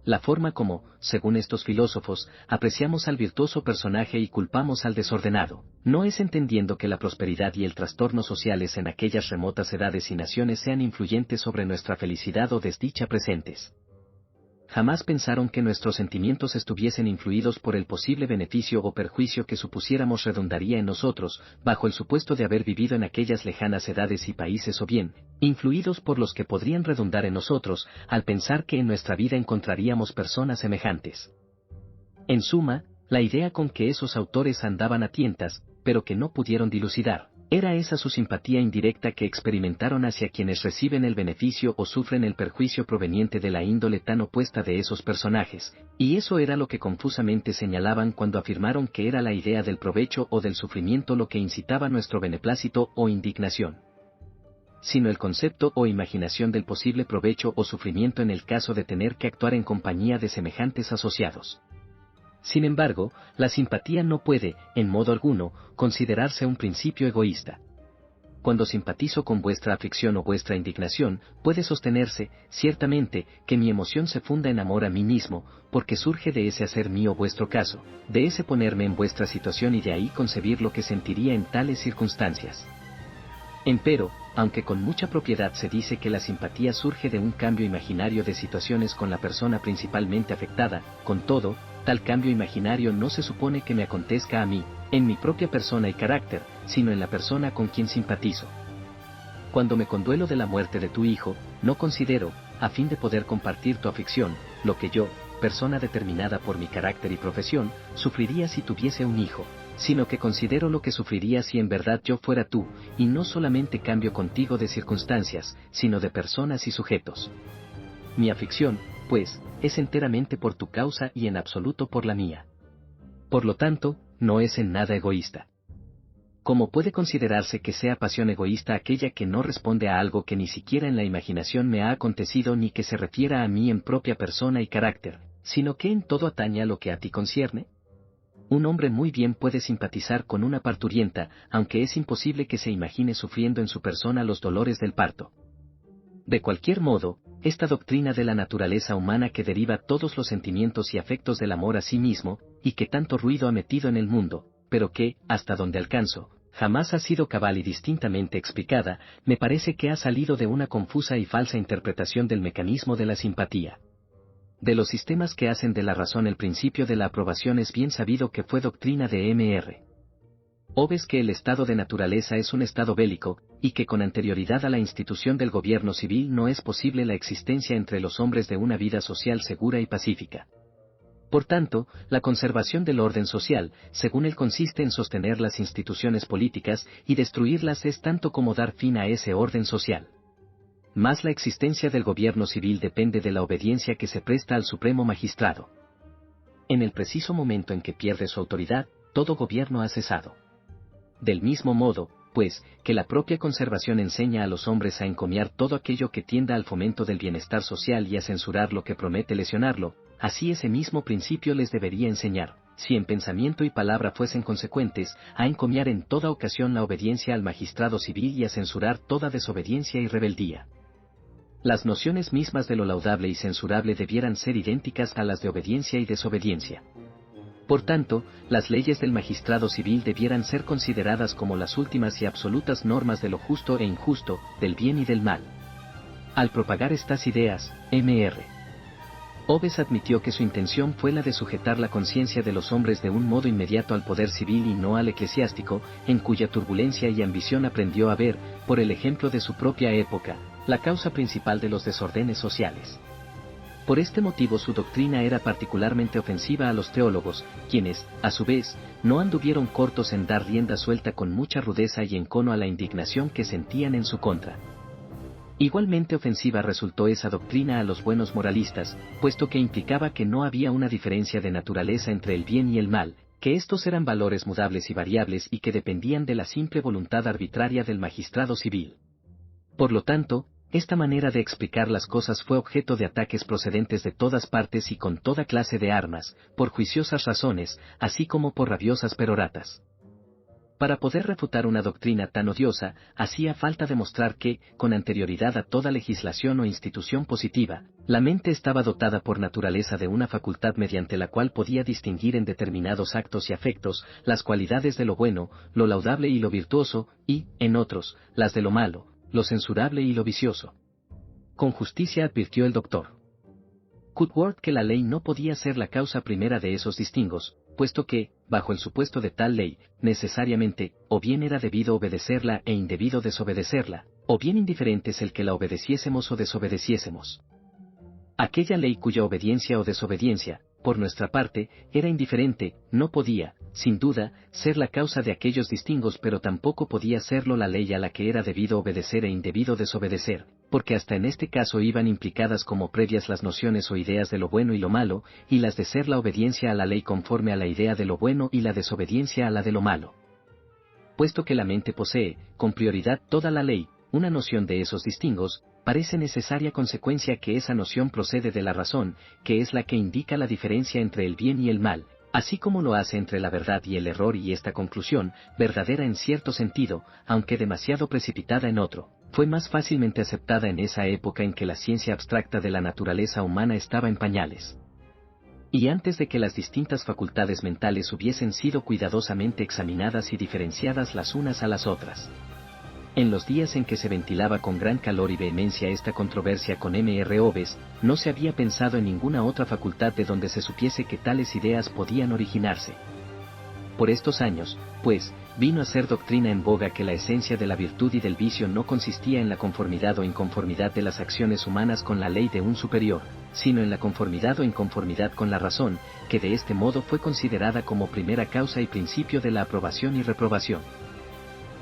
S1: La forma como, según estos filósofos, apreciamos al virtuoso personaje y culpamos al desordenado, no es entendiendo que la prosperidad y el trastorno sociales en aquellas remotas edades y naciones sean influyentes sobre nuestra felicidad o desdicha presentes. Jamás pensaron que nuestros sentimientos estuviesen influidos por el posible beneficio o perjuicio que supusiéramos redundaría en nosotros, bajo el supuesto de haber vivido en aquellas lejanas edades y países, o bien, influidos por los que podrían redundar en nosotros, al pensar que en nuestra vida encontraríamos personas semejantes. En suma, la idea con que esos autores andaban a tientas, pero que no pudieron dilucidar, era esa su simpatía indirecta que experimentaron hacia quienes reciben el beneficio o sufren el perjuicio proveniente de la índole tan opuesta de esos personajes, y eso era lo que confusamente señalaban cuando afirmaron que era la idea del provecho o del sufrimiento lo que incitaba nuestro beneplácito o indignación, sino el concepto o imaginación del posible provecho o sufrimiento en el caso de tener que actuar en compañía de semejantes asociados. Sin embargo, la simpatía no puede, en modo alguno, considerarse un principio egoísta. Cuando simpatizo con vuestra aflicción o vuestra indignación, puede sostenerse, ciertamente, que mi emoción se funda en amor a mí mismo, porque surge de ese hacer mío vuestro caso, de ese ponerme en vuestra situación y de ahí concebir lo que sentiría en tales circunstancias. Empero, aunque con mucha propiedad se dice que la simpatía surge de un cambio imaginario de situaciones con la persona principalmente afectada, con todo, tal cambio imaginario no se supone que me acontezca a mí, en mi propia persona y carácter, sino en la persona con quien simpatizo. Cuando me conduelo de la muerte de tu hijo, no considero, a fin de poder compartir tu aflicción, lo que yo, persona determinada por mi carácter y profesión, sufriría si tuviese un hijo, sino que considero lo que sufriría si en verdad yo fuera tú, y no solamente cambio contigo de circunstancias, sino de personas y sujetos. Mi aflicción, pues, es enteramente por tu causa y en absoluto por la mía. Por lo tanto, no es en nada egoísta. ¿Cómo puede considerarse que sea pasión egoísta aquella que no responde a algo que ni siquiera en la imaginación me ha acontecido ni que se refiera a mí en propia persona y carácter, sino que en todo atañe a lo que a ti concierne? Un hombre muy bien puede simpatizar con una parturienta, aunque es imposible que se imagine sufriendo en su persona los dolores del parto. De cualquier modo, esta doctrina de la naturaleza humana que deriva todos los sentimientos y afectos del amor a sí mismo, y que tanto ruido ha metido en el mundo, pero que, hasta donde alcanzo, jamás ha sido cabal y distintamente explicada, me parece que ha salido de una confusa y falsa interpretación del mecanismo de la simpatía. De los sistemas que hacen de la razón el principio de la aprobación es bien sabido que fue doctrina de Mr. Hobbes que el estado de naturaleza es un estado bélico, y que con anterioridad a la institución del gobierno civil no es posible la existencia entre los hombres de una vida social segura y pacífica. Por tanto, la conservación del orden social, según él, consiste en sostener las instituciones políticas y destruirlas es tanto como dar fin a ese orden social. Mas la existencia del gobierno civil depende de la obediencia que se presta al supremo magistrado. En el preciso momento en que pierde su autoridad, todo gobierno ha cesado. Del mismo modo, pues, que la propia conservación enseña a los hombres a encomiar todo aquello que tienda al fomento del bienestar social y a censurar lo que promete lesionarlo, así ese mismo principio les debería enseñar, si en pensamiento y palabra fuesen consecuentes, a encomiar en toda ocasión la obediencia al magistrado civil y a censurar toda desobediencia y rebeldía. Las nociones mismas de lo laudable y censurable debieran ser idénticas a las de obediencia y desobediencia. Por tanto, las leyes del magistrado civil debieran ser consideradas como las últimas y absolutas normas de lo justo e injusto, del bien y del mal. Al propagar estas ideas, Mr. Hobbes admitió que su intención fue la de sujetar la conciencia de los hombres de un modo inmediato al poder civil y no al eclesiástico, en cuya turbulencia y ambición aprendió a ver, por el ejemplo de su propia época, la causa principal de los desórdenes sociales. Por este motivo su doctrina era particularmente ofensiva a los teólogos, quienes, a su vez, no anduvieron cortos en dar rienda suelta con mucha rudeza y encono a la indignación que sentían en su contra. Igualmente ofensiva resultó esa doctrina a los buenos moralistas, puesto que implicaba que no había una diferencia de naturaleza entre el bien y el mal, que estos eran valores mudables y variables y que dependían de la simple voluntad arbitraria del magistrado civil. Por lo tanto, esta manera de explicar las cosas fue objeto de ataques procedentes de todas partes y con toda clase de armas, por juiciosas razones, así como por rabiosas peroratas. Para poder refutar una doctrina tan odiosa, hacía falta demostrar que, con anterioridad a toda legislación o institución positiva, la mente estaba dotada por naturaleza de una facultad mediante la cual podía distinguir en determinados actos y afectos las cualidades de lo bueno, lo laudable y lo virtuoso, y, en otros, las de lo malo, lo censurable y lo vicioso. Con justicia advirtió el doctor Cudworth que la ley no podía ser la causa primera de esos distingos, puesto que, bajo el supuesto de tal ley, necesariamente, o bien era debido obedecerla e indebido desobedecerla, o bien indiferente es el que la obedeciésemos o desobedeciésemos. Aquella ley cuya obediencia o desobediencia, por nuestra parte, era indiferente, no podía, sin duda, ser la causa de aquellos distingos, pero tampoco podía serlo la ley a la que era debido obedecer e indebido desobedecer, porque hasta en este caso iban implicadas como previas las nociones o ideas de lo bueno y lo malo, y las de ser la obediencia a la ley conforme a la idea de lo bueno y la desobediencia a la de lo malo. Puesto que la mente posee, con prioridad toda la ley, una noción de esos distingos, parece necesaria consecuencia que esa noción procede de la razón, que es la que indica la diferencia entre el bien y el mal, así como lo hace entre la verdad y el error, y esta conclusión, verdadera en cierto sentido, aunque demasiado precipitada en otro, fue más fácilmente aceptada en esa época en que la ciencia abstracta de la naturaleza humana estaba en pañales. Y antes de que las distintas facultades mentales hubiesen sido cuidadosamente examinadas y diferenciadas las unas a las otras. En los días en que se ventilaba con gran calor y vehemencia esta controversia con Mr. Hobbes, no se había pensado en ninguna otra facultad de donde se supiese que tales ideas podían originarse. Por estos años, pues, vino a ser doctrina en boga que la esencia de la virtud y del vicio no consistía en la conformidad o inconformidad de las acciones humanas con la ley de un superior, sino en la conformidad o inconformidad con la razón, que de este modo fue considerada como primera causa y principio de la aprobación y reprobación.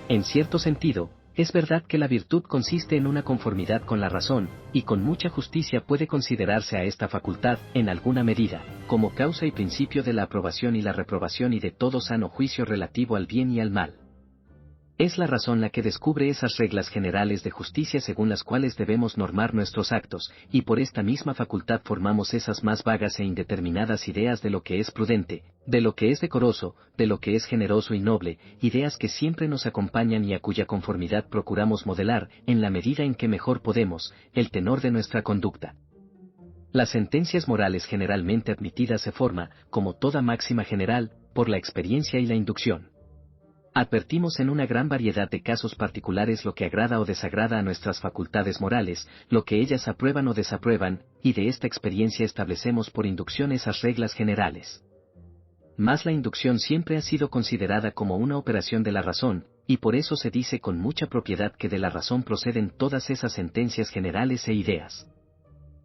S1: En cierto sentido, es verdad que la virtud consiste en una conformidad con la razón, y con mucha justicia puede considerarse a esta facultad, en alguna medida, como causa y principio de la aprobación y la reprobación y de todo sano juicio relativo al bien y al mal. Es la razón la que descubre esas reglas generales de justicia según las cuales debemos normar nuestros actos, y por esta misma facultad formamos esas más vagas e indeterminadas ideas de lo que es prudente, de lo que es decoroso, de lo que es generoso y noble, ideas que siempre nos acompañan y a cuya conformidad procuramos modelar, en la medida en que mejor podemos, el tenor de nuestra conducta. Las sentencias morales generalmente admitidas se forman, como toda máxima general, por la experiencia y la inducción. Advertimos en una gran variedad de casos particulares lo que agrada o desagrada a nuestras facultades morales, lo que ellas aprueban o desaprueban, y de esta experiencia establecemos por inducción esas reglas generales. Mas la inducción siempre ha sido considerada como una operación de la razón, y por eso se dice con mucha propiedad que de la razón proceden todas esas sentencias generales e ideas.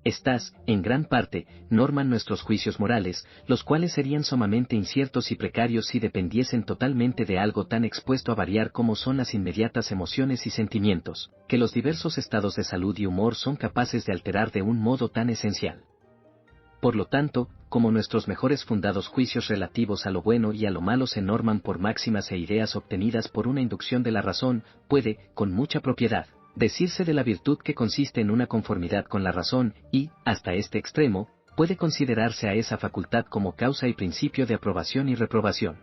S1: Estas, en gran parte, norman nuestros juicios morales, los cuales serían sumamente inciertos y precarios si dependiesen totalmente de algo tan expuesto a variar como son las inmediatas emociones y sentimientos, que los diversos estados de salud y humor son capaces de alterar de un modo tan esencial. Por lo tanto, como nuestros mejores fundados juicios relativos a lo bueno y a lo malo se norman por máximas e ideas obtenidas por una inducción de la razón, puede, con mucha propiedad, decirse de la virtud que consiste en una conformidad con la razón, y, hasta este extremo, puede considerarse a esa facultad como causa y principio de aprobación y reprobación.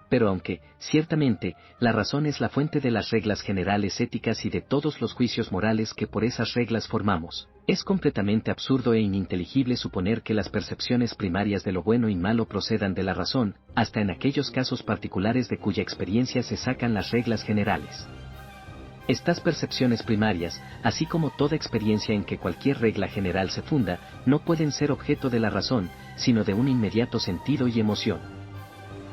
S1: Pero aunque, ciertamente, la razón es la fuente de las reglas generales éticas y de todos los juicios morales que por esas reglas formamos, es completamente absurdo e ininteligible suponer que las percepciones primarias de lo bueno y malo procedan de la razón, hasta en aquellos casos particulares de cuya experiencia se sacan las reglas generales. Estas percepciones primarias, así como toda experiencia en que cualquier regla general se funda, no pueden ser objeto de la razón, sino de un inmediato sentido y emoción.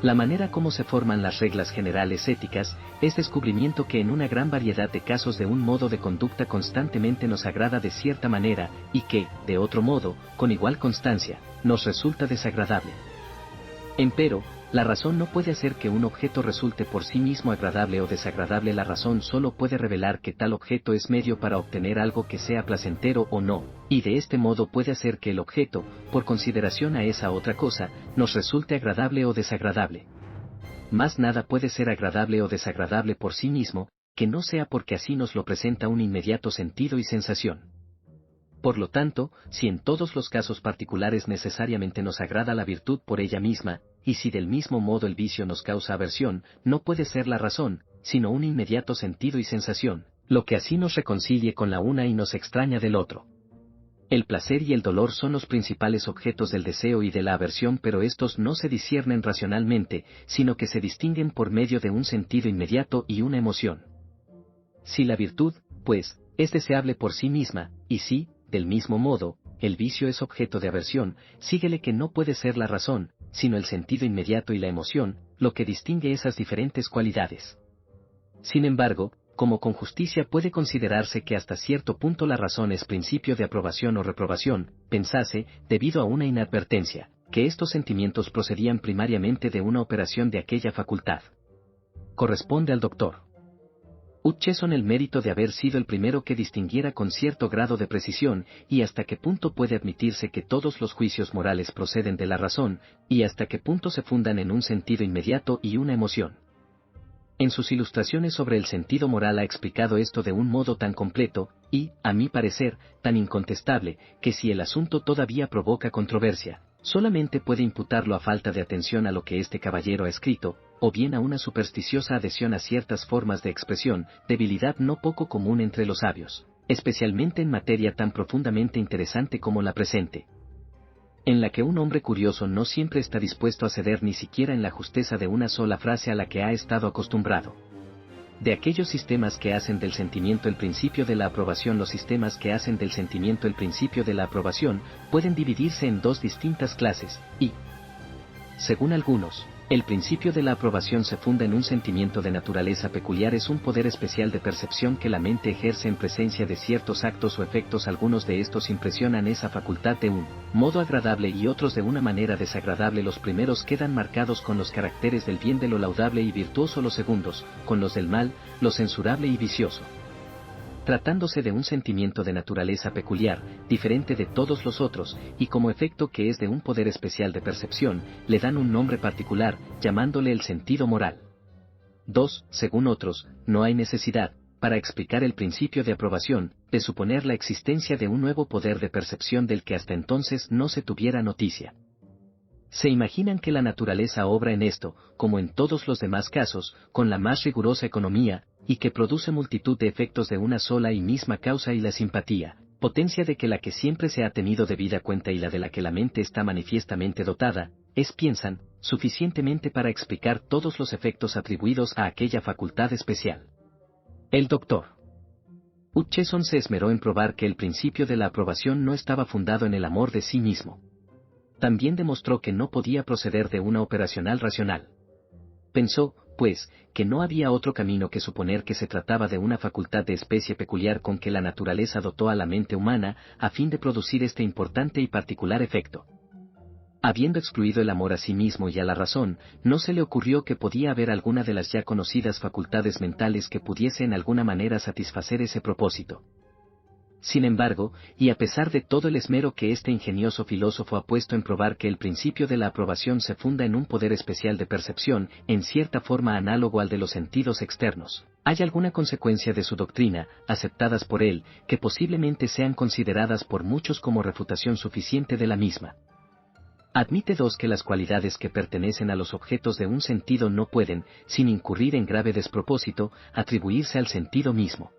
S1: La manera como se forman las reglas generales éticas es descubrimiento que en una gran variedad de casos de un modo de conducta constantemente nos agrada de cierta manera y que, de otro modo, con igual constancia, nos resulta desagradable. Empero, la razón no puede hacer que un objeto resulte por sí mismo agradable o desagradable. La razón solo puede revelar que tal objeto es medio para obtener algo que sea placentero o no, y de este modo puede hacer que el objeto, por consideración a esa otra cosa, nos resulte agradable o desagradable. Más nada puede ser agradable o desagradable por sí mismo, que no sea porque así nos lo presenta un inmediato sentido y sensación. Por lo tanto, si en todos los casos particulares necesariamente nos agrada la virtud por ella misma, y si del mismo modo el vicio nos causa aversión, no puede ser la razón, sino un inmediato sentido y sensación, lo que así nos reconcilie con la una y nos extraña del otro. El placer y el dolor son los principales objetos del deseo y de la aversión, pero estos no se disciernen racionalmente, sino que se distinguen por medio de un sentido inmediato y una emoción. Si la virtud, pues, es deseable por sí misma, y si, del mismo modo, el vicio es objeto de aversión, síguele que no puede ser la razón, sino el sentido inmediato y la emoción, lo que distingue esas diferentes cualidades. Sin embargo, como con justicia puede considerarse que hasta cierto punto la razón es principio de aprobación o reprobación, pensase, debido a una inadvertencia, que estos sentimientos procedían primariamente de una operación de aquella facultad. Corresponde al Dr. Hutcheson el mérito de haber sido el primero que distinguiera con cierto grado de precisión, y hasta qué punto puede admitirse que todos los juicios morales proceden de la razón, y hasta qué punto se fundan en un sentido inmediato y una emoción. En sus ilustraciones sobre el sentido moral ha explicado esto de un modo tan completo, y, a mi parecer, tan incontestable, que si el asunto todavía provoca controversia, solamente puede imputarlo a falta de atención a lo que este caballero ha escrito, o bien a una supersticiosa adhesión a ciertas formas de expresión, debilidad no poco común entre los sabios, especialmente en materia tan profundamente interesante como la presente, en la que un hombre curioso no siempre está dispuesto a ceder ni siquiera en la justeza de una sola frase a la que ha estado acostumbrado. De aquellos sistemas que hacen del sentimiento el principio de la aprobación, los sistemas que hacen del sentimiento el principio de la aprobación pueden dividirse en dos distintas clases, y, según algunos, el principio de la aprobación se funda en un sentimiento de naturaleza peculiar, es un poder especial de percepción que la mente ejerce en presencia de ciertos actos o efectos. Algunos de estos impresionan esa facultad de un modo agradable y otros de una manera desagradable. Los primeros quedan marcados con los caracteres del bien, de lo laudable y virtuoso; los segundos, con los del mal, lo censurable y vicioso. Tratándose de un sentimiento de naturaleza peculiar, diferente de todos los otros, y como efecto que es de un poder especial de percepción, le dan un nombre particular, llamándole el sentido moral. 2. Según otros, no hay necesidad, para explicar el principio de aprobación, de suponer la existencia de un nuevo poder de percepción del que hasta entonces no se tuviera noticia. Se imaginan que la naturaleza obra en esto, como en todos los demás casos, con la más rigurosa economía, y que produce multitud de efectos de una sola y misma causa, y la simpatía, potencia de que la que siempre se ha tenido debida cuenta y la de la que la mente está manifiestamente dotada, es, piensan, suficientemente para explicar todos los efectos atribuidos a aquella facultad especial. El Dr. Hutcheson se esmeró en probar que el principio de la aprobación no estaba fundado en el amor de sí mismo. También demostró que no podía proceder de una operacional racional. Pensó, pues, que no había otro camino que suponer que se trataba de una facultad de especie peculiar con que la naturaleza dotó a la mente humana, a fin de producir este importante y particular efecto. Habiendo excluido el amor a sí mismo y a la razón, no se le ocurrió que podía haber alguna de las ya conocidas facultades mentales que pudiese en alguna manera satisfacer ese propósito. Sin embargo, y a pesar de todo el esmero que este ingenioso filósofo ha puesto en probar que el principio de la aprobación se funda en un poder especial de percepción, en cierta forma análogo al de los sentidos externos, hay alguna consecuencia de su doctrina, aceptadas por él, que posiblemente sean consideradas por muchos como refutación suficiente de la misma. Admite 2 que las cualidades que pertenecen a los objetos de un sentido no pueden, sin incurrir en grave despropósito, atribuirse al sentido mismo.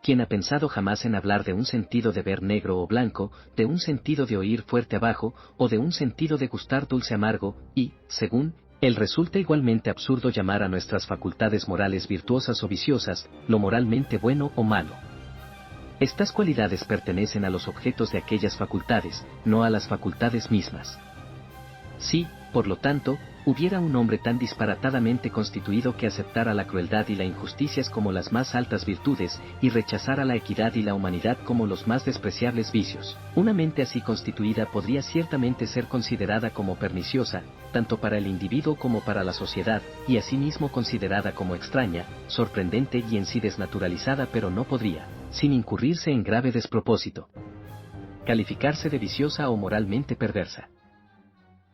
S1: ¿Quién ha pensado jamás en hablar de un sentido de ver negro o blanco, de un sentido de oír fuerte abajo, o de un sentido de gustar dulce amargo, y, según él resulta igualmente absurdo llamar a nuestras facultades morales virtuosas o viciosas, lo moralmente bueno o malo? Estas cualidades pertenecen a los objetos de aquellas facultades, no a las facultades mismas. Si, por lo tanto, hubiera un hombre tan disparatadamente constituido que aceptara la crueldad y la injusticia como las más altas virtudes, y rechazara la equidad y la humanidad como los más despreciables vicios, una mente así constituida podría ciertamente ser considerada como perniciosa, tanto para el individuo como para la sociedad, y asimismo considerada como extraña, sorprendente y en sí desnaturalizada, pero no podría, sin incurrirse en grave despropósito, calificarse de viciosa o moralmente perversa.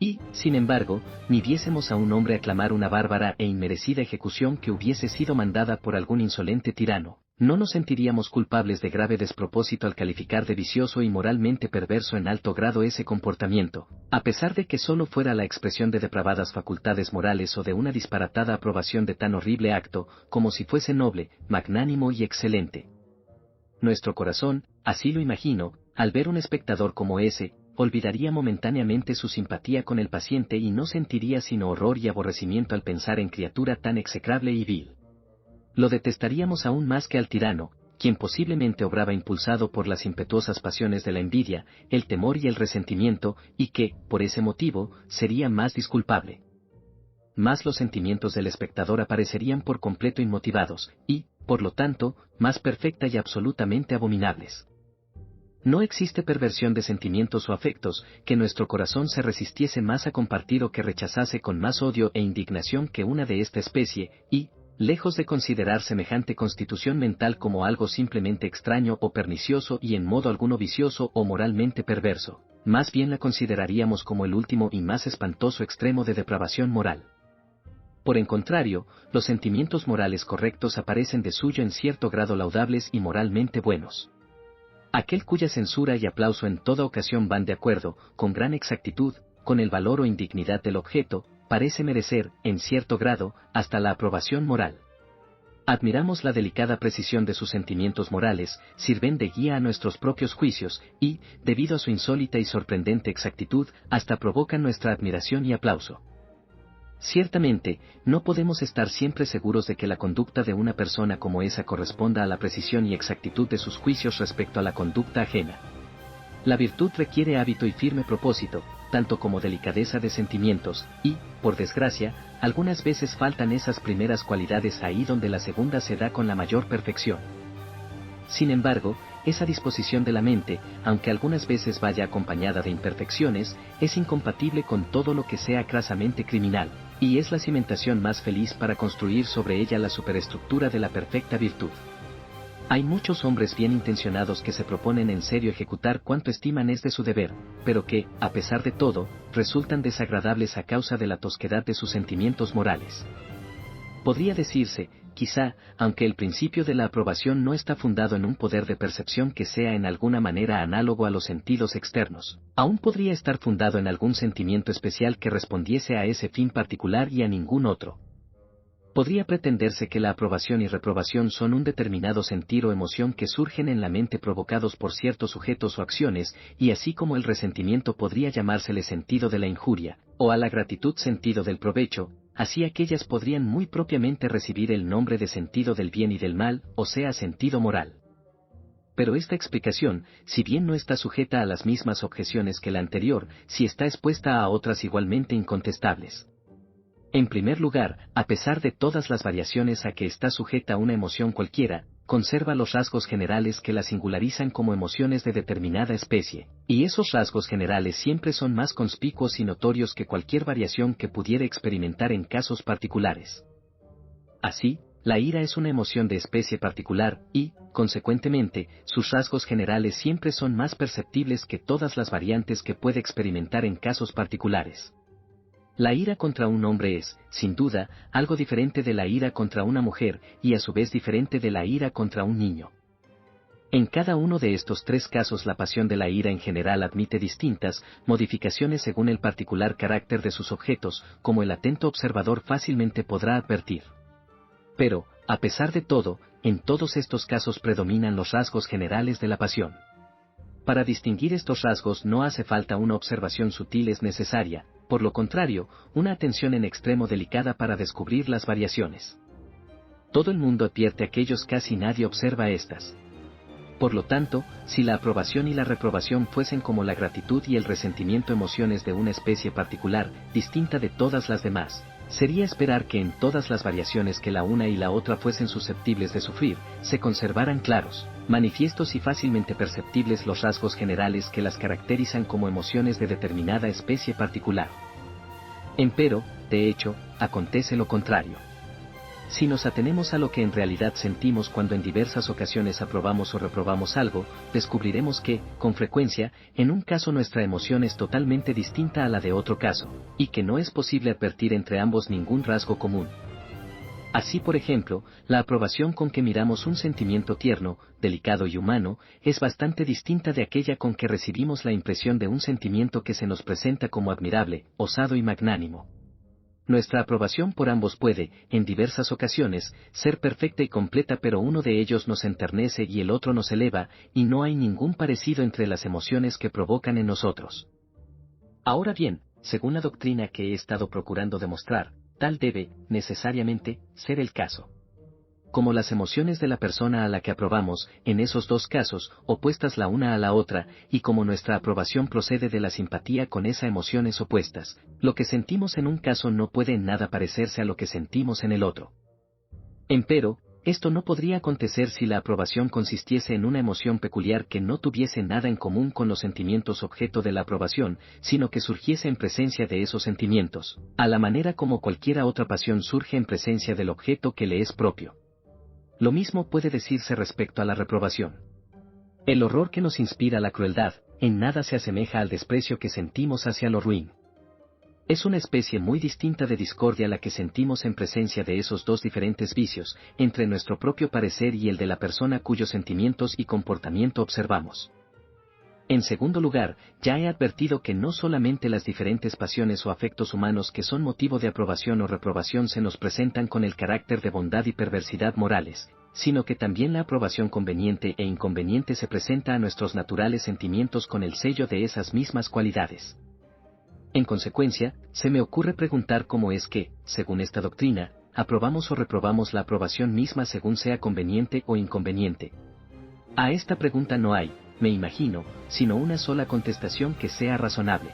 S1: Y, sin embargo, ni viésemos a un hombre aclamar una bárbara e inmerecida ejecución que hubiese sido mandada por algún insolente tirano, no nos sentiríamos culpables de grave despropósito al calificar de vicioso y moralmente perverso en alto grado ese comportamiento, a pesar de que solo fuera la expresión de depravadas facultades morales o de una disparatada aprobación de tan horrible acto, como si fuese noble, magnánimo y excelente. Nuestro corazón, así lo imagino, al ver un espectador como ese, olvidaría momentáneamente su simpatía con el paciente y no sentiría sino horror y aborrecimiento al pensar en criatura tan execrable y vil. Lo detestaríamos aún más que al tirano, quien posiblemente obraba impulsado por las impetuosas pasiones de la envidia, el temor y el resentimiento, y que, por ese motivo, sería más disculpable. Más los sentimientos del espectador aparecerían por completo inmotivados, y, por lo tanto, más perfecta y absolutamente abominables. No existe perversión de sentimientos o afectos, que nuestro corazón se resistiese más a compartir o que rechazase con más odio e indignación que una de esta especie, y, lejos de considerar semejante constitución mental como algo simplemente extraño o pernicioso y en modo alguno vicioso o moralmente perverso, más bien la consideraríamos como el último y más espantoso extremo de depravación moral. Por el contrario, los sentimientos morales correctos aparecen de suyo en cierto grado laudables y moralmente buenos. Aquel cuya censura y aplauso en toda ocasión van de acuerdo, con gran exactitud, con el valor o indignidad del objeto, parece merecer, en cierto grado, hasta la aprobación moral. Admiramos la delicada precisión de sus sentimientos morales, sirven de guía a nuestros propios juicios, y, debido a su insólita y sorprendente exactitud, hasta provocan nuestra admiración y aplauso. Ciertamente, no podemos estar siempre seguros de que la conducta de una persona como esa corresponda a la precisión y exactitud de sus juicios respecto a la conducta ajena. La virtud requiere hábito y firme propósito, tanto como delicadeza de sentimientos, y, por desgracia, algunas veces faltan esas primeras cualidades ahí donde la segunda se da con la mayor perfección. Sin embargo, esa disposición de la mente, aunque algunas veces vaya acompañada de imperfecciones, es incompatible con todo lo que sea crasamente criminal, y es la cimentación más feliz para construir sobre ella la superestructura de la perfecta virtud. Hay muchos hombres bien intencionados que se proponen en serio ejecutar cuanto estiman es de su deber, pero que, a pesar de todo, resultan desagradables a causa de la tosquedad de sus sentimientos morales. Podría decirse, quizá, aunque el principio de la aprobación no está fundado en un poder de percepción que sea en alguna manera análogo a los sentidos externos, aún podría estar fundado en algún sentimiento especial que respondiese a ese fin particular y a ningún otro. Podría pretenderse que la aprobación y reprobación son un determinado sentir o emoción que surgen en la mente provocados por ciertos sujetos o acciones, y así como el resentimiento podría llamársele sentido de la injuria, o a la gratitud sentido del provecho, así aquellas podrían muy propiamente recibir el nombre de sentido del bien y del mal, o sea sentido moral. Pero esta explicación, si bien no está sujeta a las mismas objeciones que la anterior, sí está expuesta a otras igualmente incontestables. En primer lugar, a pesar de todas las variaciones a que está sujeta una emoción cualquiera, conserva los rasgos generales que la singularizan como emociones de determinada especie, y esos rasgos generales siempre son más conspicuos y notorios que cualquier variación que pudiera experimentar en casos particulares. Así, la ira es una emoción de especie particular, y, consecuentemente, sus rasgos generales siempre son más perceptibles que todas las variantes que puede experimentar en casos particulares. La ira contra un hombre es, sin duda, algo diferente de la ira contra una mujer, y a su vez diferente de la ira contra un niño. En cada uno de estos tres casos la pasión de la ira en general admite distintas modificaciones según el particular carácter de sus objetos, como el atento observador fácilmente podrá advertir. Pero, a pesar de todo, en todos estos casos predominan los rasgos generales de la pasión. Para distinguir estos rasgos no hace falta una observación sutil, es necesaria, por lo contrario, una atención en extremo delicada para descubrir las variaciones. Todo el mundo advierte aquellos, casi nadie observa estas. Por lo tanto, si la aprobación y la reprobación fuesen como la gratitud y el resentimiento emociones de una especie particular, distinta de todas las demás, sería esperar que en todas las variaciones que la una y la otra fuesen susceptibles de sufrir, se conservaran claros, manifiestos y fácilmente perceptibles los rasgos generales que las caracterizan como emociones de determinada especie particular. Empero, de hecho, acontece lo contrario. Si nos atenemos a lo que en realidad sentimos cuando en diversas ocasiones aprobamos o reprobamos algo, descubriremos que, con frecuencia, en un caso nuestra emoción es totalmente distinta a la de otro caso, y que no es posible advertir entre ambos ningún rasgo común. Así, por ejemplo, la aprobación con que miramos un sentimiento tierno, delicado y humano, es bastante distinta de aquella con que recibimos la impresión de un sentimiento que se nos presenta como admirable, osado y magnánimo. Nuestra aprobación por ambos puede, en diversas ocasiones, ser perfecta y completa, pero uno de ellos nos enternece y el otro nos eleva, y no hay ningún parecido entre las emociones que provocan en nosotros. Ahora bien, según la doctrina que he estado procurando demostrar, tal debe, necesariamente, ser el caso. Como las emociones de la persona a la que aprobamos, en esos dos casos, opuestas la una a la otra, y como nuestra aprobación procede de la simpatía con esas emociones opuestas, lo que sentimos en un caso no puede en nada parecerse a lo que sentimos en el otro. Empero, esto no podría acontecer si la aprobación consistiese en una emoción peculiar que no tuviese nada en común con los sentimientos objeto de la aprobación, sino que surgiese en presencia de esos sentimientos, a la manera como cualquiera otra pasión surge en presencia del objeto que le es propio. Lo mismo puede decirse respecto a la reprobación. El horror que nos inspira la crueldad, en nada se asemeja al desprecio que sentimos hacia lo ruin. Es una especie muy distinta de discordia la que sentimos en presencia de esos dos diferentes vicios, entre nuestro propio parecer y el de la persona cuyos sentimientos y comportamiento observamos. En segundo lugar, ya he advertido que no solamente las diferentes pasiones o afectos humanos que son motivo de aprobación o reprobación se nos presentan con el carácter de bondad y perversidad morales, sino que también la aprobación conveniente e inconveniente se presenta a nuestros naturales sentimientos con el sello de esas mismas cualidades. En consecuencia, se me ocurre preguntar cómo es que, según esta doctrina, aprobamos o reprobamos la aprobación misma según sea conveniente o inconveniente. A esta pregunta no hay, me imagino, sino una sola contestación que sea razonable.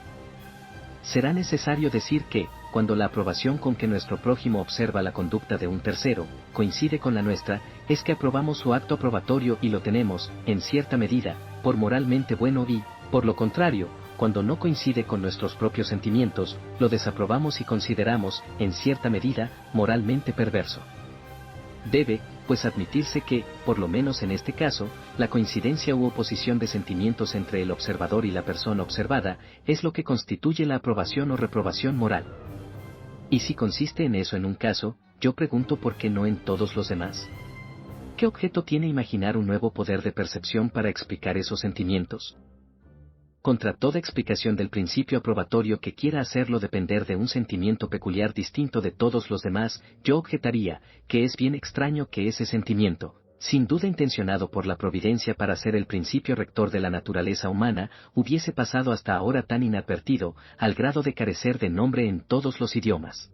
S1: Será necesario decir que, cuando la aprobación con que nuestro prójimo observa la conducta de un tercero, coincide con la nuestra, es que aprobamos su acto aprobatorio y lo tenemos, en cierta medida, por moralmente bueno y, por lo contrario, cuando no coincide con nuestros propios sentimientos, lo desaprobamos y consideramos, en cierta medida, moralmente perverso. Debe, pues admitirse que, por lo menos en este caso, la coincidencia u oposición de sentimientos entre el observador y la persona observada, es lo que constituye la aprobación o reprobación moral. Y si consiste en eso en un caso, yo pregunto por qué no en todos los demás. ¿Qué objeto tiene imaginar un nuevo poder de percepción para explicar esos sentimientos? Contra toda explicación del principio aprobatorio que quiera hacerlo depender de un sentimiento peculiar distinto de todos los demás, yo objetaría, que es bien extraño que ese sentimiento, sin duda intencionado por la providencia para ser el principio rector de la naturaleza humana, hubiese pasado hasta ahora tan inadvertido, al grado de carecer de nombre en todos los idiomas.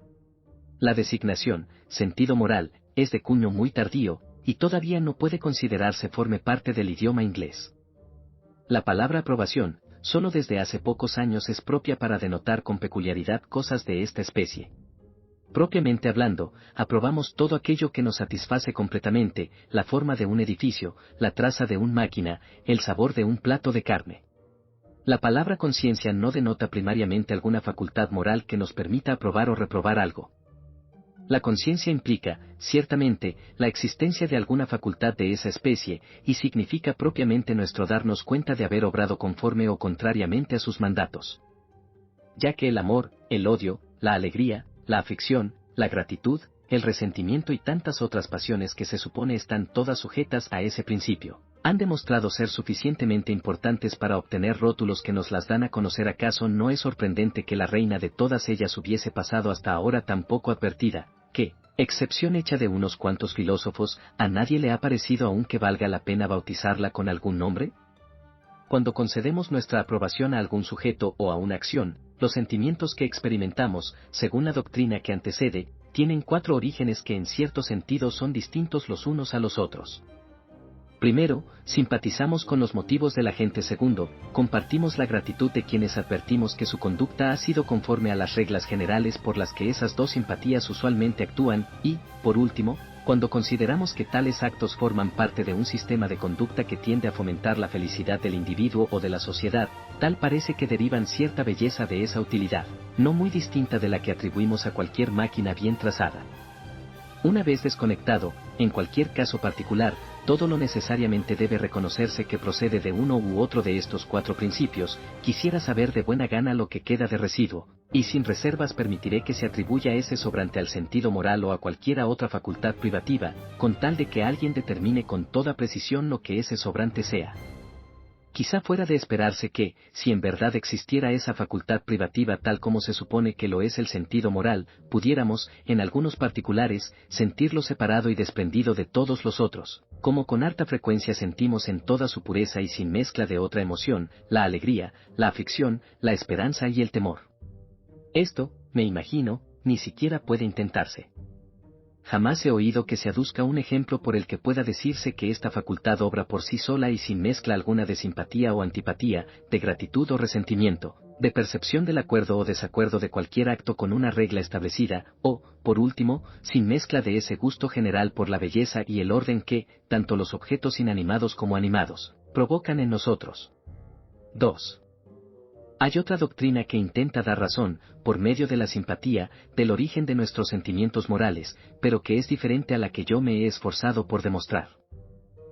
S1: La designación, sentido moral, es de cuño muy tardío, y todavía no puede considerarse forme parte del idioma inglés. La palabra aprobación, solo desde hace pocos años es propia para denotar con peculiaridad cosas de esta especie. Propiamente hablando, aprobamos todo aquello que nos satisface completamente, la forma de un edificio, la traza de una máquina, el sabor de un plato de carne. La palabra conciencia no denota primariamente alguna facultad moral que nos permita aprobar o reprobar algo. La conciencia implica, ciertamente, la existencia de alguna facultad de esa especie, y significa propiamente nuestro darnos cuenta de haber obrado conforme o contrariamente a sus mandatos. Ya que el amor, el odio, la alegría, la afección, la gratitud, el resentimiento y tantas otras pasiones que se supone están todas sujetas a ese principio, han demostrado ser suficientemente importantes para obtener rótulos que nos las dan a conocer. ¿Acaso no es sorprendente que la reina de todas ellas hubiese pasado hasta ahora tan poco advertida, que, excepción hecha de unos cuantos filósofos, a nadie le ha parecido aún que valga la pena bautizarla con algún nombre? Cuando concedemos nuestra aprobación a algún sujeto o a una acción, los sentimientos que experimentamos, según la doctrina que antecede, tienen 4 orígenes que en cierto sentido son distintos los unos a los otros. Primero, simpatizamos con los motivos de la gente. Segundo, compartimos la gratitud de quienes advertimos que su conducta ha sido conforme a las reglas generales por las que esas dos simpatías usualmente actúan. Y, por último, cuando consideramos que tales actos forman parte de un sistema de conducta que tiende a fomentar la felicidad del individuo o de la sociedad, tal parece que derivan cierta belleza de esa utilidad, no muy distinta de la que atribuimos a cualquier máquina bien trazada. Una vez desconectado, en cualquier caso particular, todo lo necesariamente debe reconocerse que procede de uno u otro de estos 4 principios. Quisiera saber de buena gana lo que queda de residuo, y sin reservas permitiré que se atribuya ese sobrante al sentido moral o a cualquiera otra facultad privativa, con tal de que alguien determine con toda precisión lo que ese sobrante sea. Quizá fuera de esperarse que, si en verdad existiera esa facultad privativa tal como se supone que lo es el sentido moral, pudiéramos, en algunos particulares, sentirlo separado y desprendido de todos los otros, como con harta frecuencia sentimos en toda su pureza y sin mezcla de otra emoción, la alegría, la aflicción, la esperanza y el temor. Esto, me imagino, ni siquiera puede intentarse. Jamás he oído que se aduzca un ejemplo por el que pueda decirse que esta facultad obra por sí sola y sin mezcla alguna de simpatía o antipatía, de gratitud o resentimiento, de percepción del acuerdo o desacuerdo de cualquier acto con una regla establecida, o, por último, sin mezcla de ese gusto general por la belleza y el orden que, tanto los objetos inanimados como animados, provocan en nosotros. 2. Hay otra doctrina que intenta dar razón, por medio de la simpatía, del origen de nuestros sentimientos morales, pero que es diferente a la que yo me he esforzado por demostrar.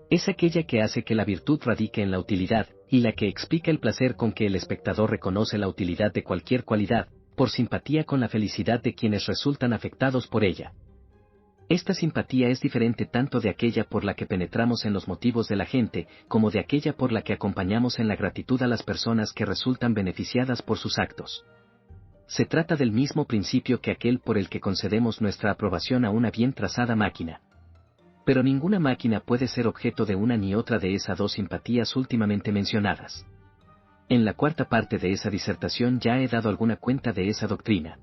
S1: Es aquella que hace que la virtud radique en la utilidad, y la que explica el placer con que el espectador reconoce la utilidad de cualquier cualidad, por simpatía con la felicidad de quienes resultan afectados por ella. Esta simpatía es diferente tanto de aquella por la que penetramos en los motivos de la gente, como de aquella por la que acompañamos en la gratitud a las personas que resultan beneficiadas por sus actos. Se trata del mismo principio que aquel por el que concedemos nuestra aprobación a una bien trazada máquina. Pero ninguna máquina puede ser objeto de una ni otra de esas 2 simpatías últimamente mencionadas. En la 4ª parte de esa disertación ya he dado alguna cuenta de esa doctrina.